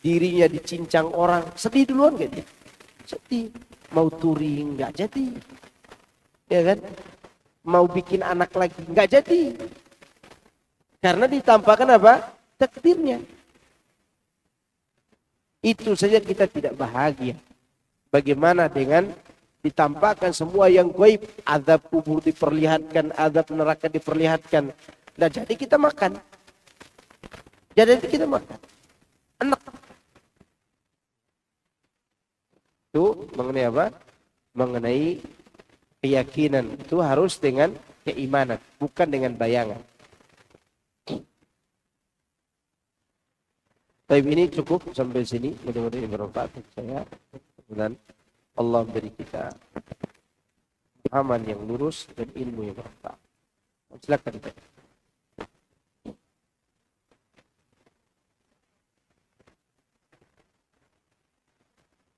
dirinya dicincang orang. Sedih duluan gak dia? Sedih. Mau touring gak jadi. Ya kan? Mau bikin anak lagi gak jadi. Karena ditampakkan apa? Takdirnya. Itu saja kita tidak bahagia. Bagaimana dengan ditampakkan semua yang gaib, azab kubur diperlihatkan, azab neraka diperlihatkan. Nah, jadi kita makan. Jadi kita makan. Enak. Itu mengenai apa? Mengenai keyakinan. Itu harus dengan keimanan, bukan dengan bayangan. Baik, ini cukup sampai sini. Mudah-mudahan ini bermanfaat untuk saya. Dan Allah beri kita pemahaman yang lurus dan ilmu yang bermanfaat. Silakan.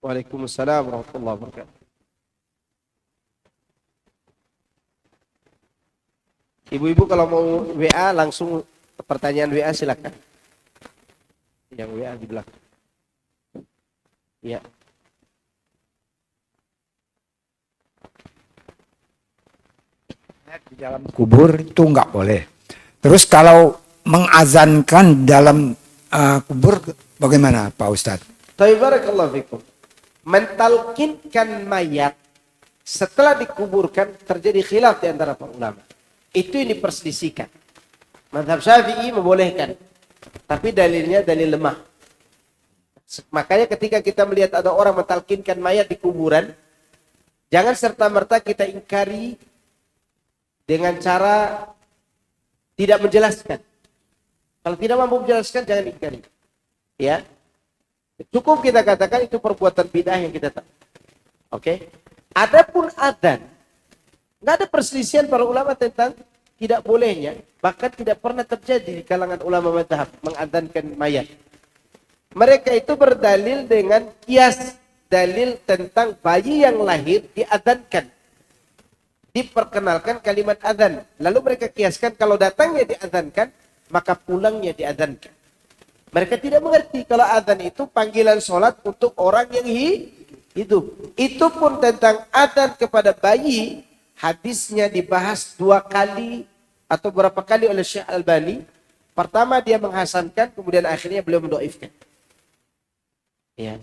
Waalaikumsalam warahmatullahi wabarakatuh. Ibu-ibu kalau mau WA langsung pertanyaan WA silakan. Yang WA di belakang. Ya. Di dalam kubur itu enggak boleh. Terus kalau mengazankan dalam kubur bagaimana Pak Ustadz? Barakallahu fikum. Mentalkinkan mayat setelah dikuburkan terjadi khilaf di antara para ulama. Itu yang diperselisihkan. Mazhab Syafi'i membolehkan. Tapi dalilnya dalil lemah. Makanya ketika kita melihat ada orang mentalkinkan mayat di kuburan, jangan serta-merta kita ingkari dengan cara tidak menjelaskan. Kalau tidak mampu menjelaskan, jangan ingkari. Ya, cukup kita katakan itu perbuatan bid'ah yang kita tahu. Oke. Adapun adzan, nggak ada perselisihan para ulama tentang tidak bolehnya, bahkan tidak pernah terjadi di kalangan ulama mazhab mengadzankan mayat. Mereka itu berdalil dengan kias, dalil tentang bayi yang lahir diadzankan, diperkenalkan kalimat adzan. Lalu mereka kiaskan kalau datangnya diadzankan, maka pulangnya diadzankan. Mereka tidak mengerti kalau adzan itu panggilan sholat untuk orang yang hidup. Itu pun tentang adzan kepada bayi, hadisnya dibahas 2 kali atau berapa kali oleh Syekh Albani. Pertama dia menghasankan, kemudian akhirnya beliau mendoifkan. Ya.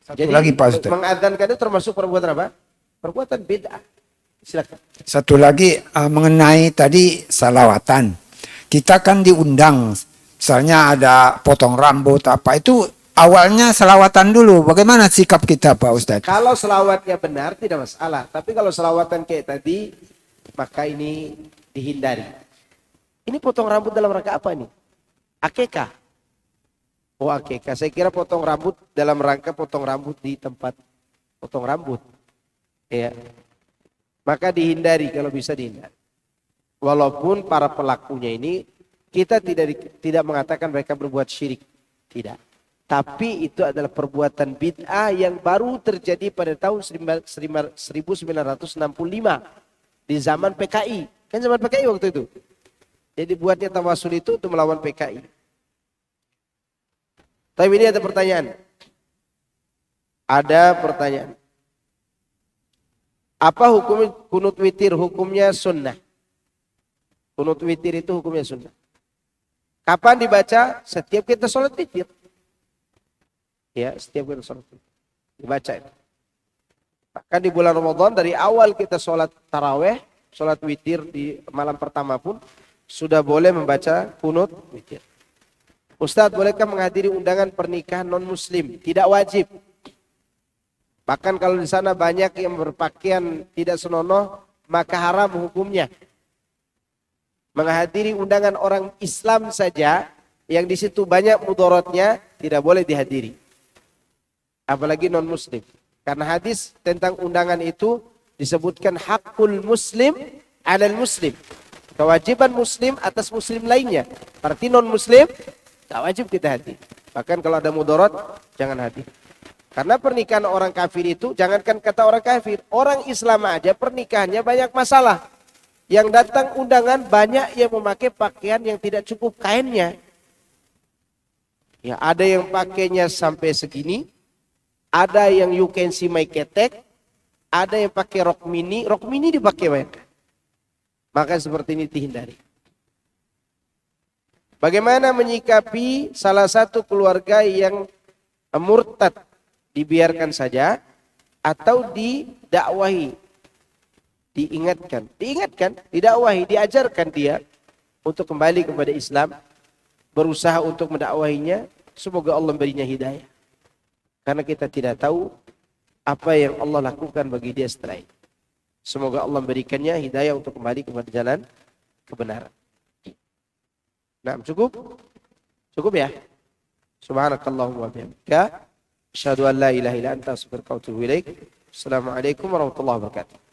Satu lagi Pak Ustadz. Mengadzankan itu termasuk perbuatan apa? Perbuatan bid'ah. Silakan. Satu lagi mengenai tadi salawatan. Kita kan diundang, misalnya ada potong rambut apa itu awalnya selawatan dulu. Bagaimana sikap kita Pak Ustadz? Kalau selawatnya benar tidak masalah. Tapi kalau selawatan kayak tadi, maka ini dihindari. Ini potong rambut dalam rangka apa nih? Akikah. Oh akikah. Saya kira potong rambut dalam rangka potong rambut di tempat potong rambut. Ya. Maka dihindari kalau bisa dihindari. Walaupun para pelakunya ini kita tidak mengatakan mereka berbuat syirik. Tidak. Tapi itu adalah perbuatan bid'ah yang baru terjadi pada tahun 1965 di zaman PKI. Kan zaman PKI waktu itu. Jadi buatnya tawasul itu untuk melawan PKI. Tapi ini ada pertanyaan. Ada pertanyaan. Apa hukum kunut witir? Hukumnya sunnah. Kunut witir itu hukumnya sunnah. Kapan dibaca? Setiap kita sholat witir. Ya, setiap kita sholat witir. Dibaca itu. Bahkan di bulan Ramadan dari awal kita sholat taraweh sholat witir di malam pertama pun sudah boleh membaca kunut witir. Ustadz, bolehkah menghadiri undangan pernikahan non-muslim? Tidak wajib. Bahkan kalau di sana banyak yang berpakaian tidak senonoh, maka haram hukumnya. Menghadiri undangan orang Islam saja, yang di situ banyak mudaratnya, tidak boleh dihadiri. Apalagi non-muslim. Karena hadis tentang undangan itu disebutkan hakul muslim alal muslim. Kewajiban muslim atas muslim lainnya. Berarti non-muslim tak wajib kita hadir. Bahkan kalau ada mudarat, jangan hadir. Karena pernikahan orang kafir itu, jangankan kata orang kafir, orang Islam aja pernikahannya banyak masalah. Yang datang undangan banyak yang memakai pakaian yang tidak cukup kainnya. Ya, ada yang pakainya sampai segini, ada yang you can see my ketek, ada yang pakai rok mini dipakai banyak. Maka seperti ini dihindari. Bagaimana menyikapi salah satu keluarga yang murtad, dibiarkan saja atau didakwahi, diingatkan, didakwahi, diajarkan dia untuk kembali kepada Islam, berusaha untuk mendakwahinya, semoga Allah berinya hidayah. Karena kita tidak tahu apa yang Allah lakukan bagi dia setelah itu. Semoga Allah memberikannya hidayah untuk kembali kepada jalan kebenaran. Nah, cukup? Cukup ya? Subhanakallahumma wa bihamdika, asyhadu an la ilaha illa anta, astaghfiruka wa atubu ilaik. Assalamualaikum warahmatullahi wabarakatuh.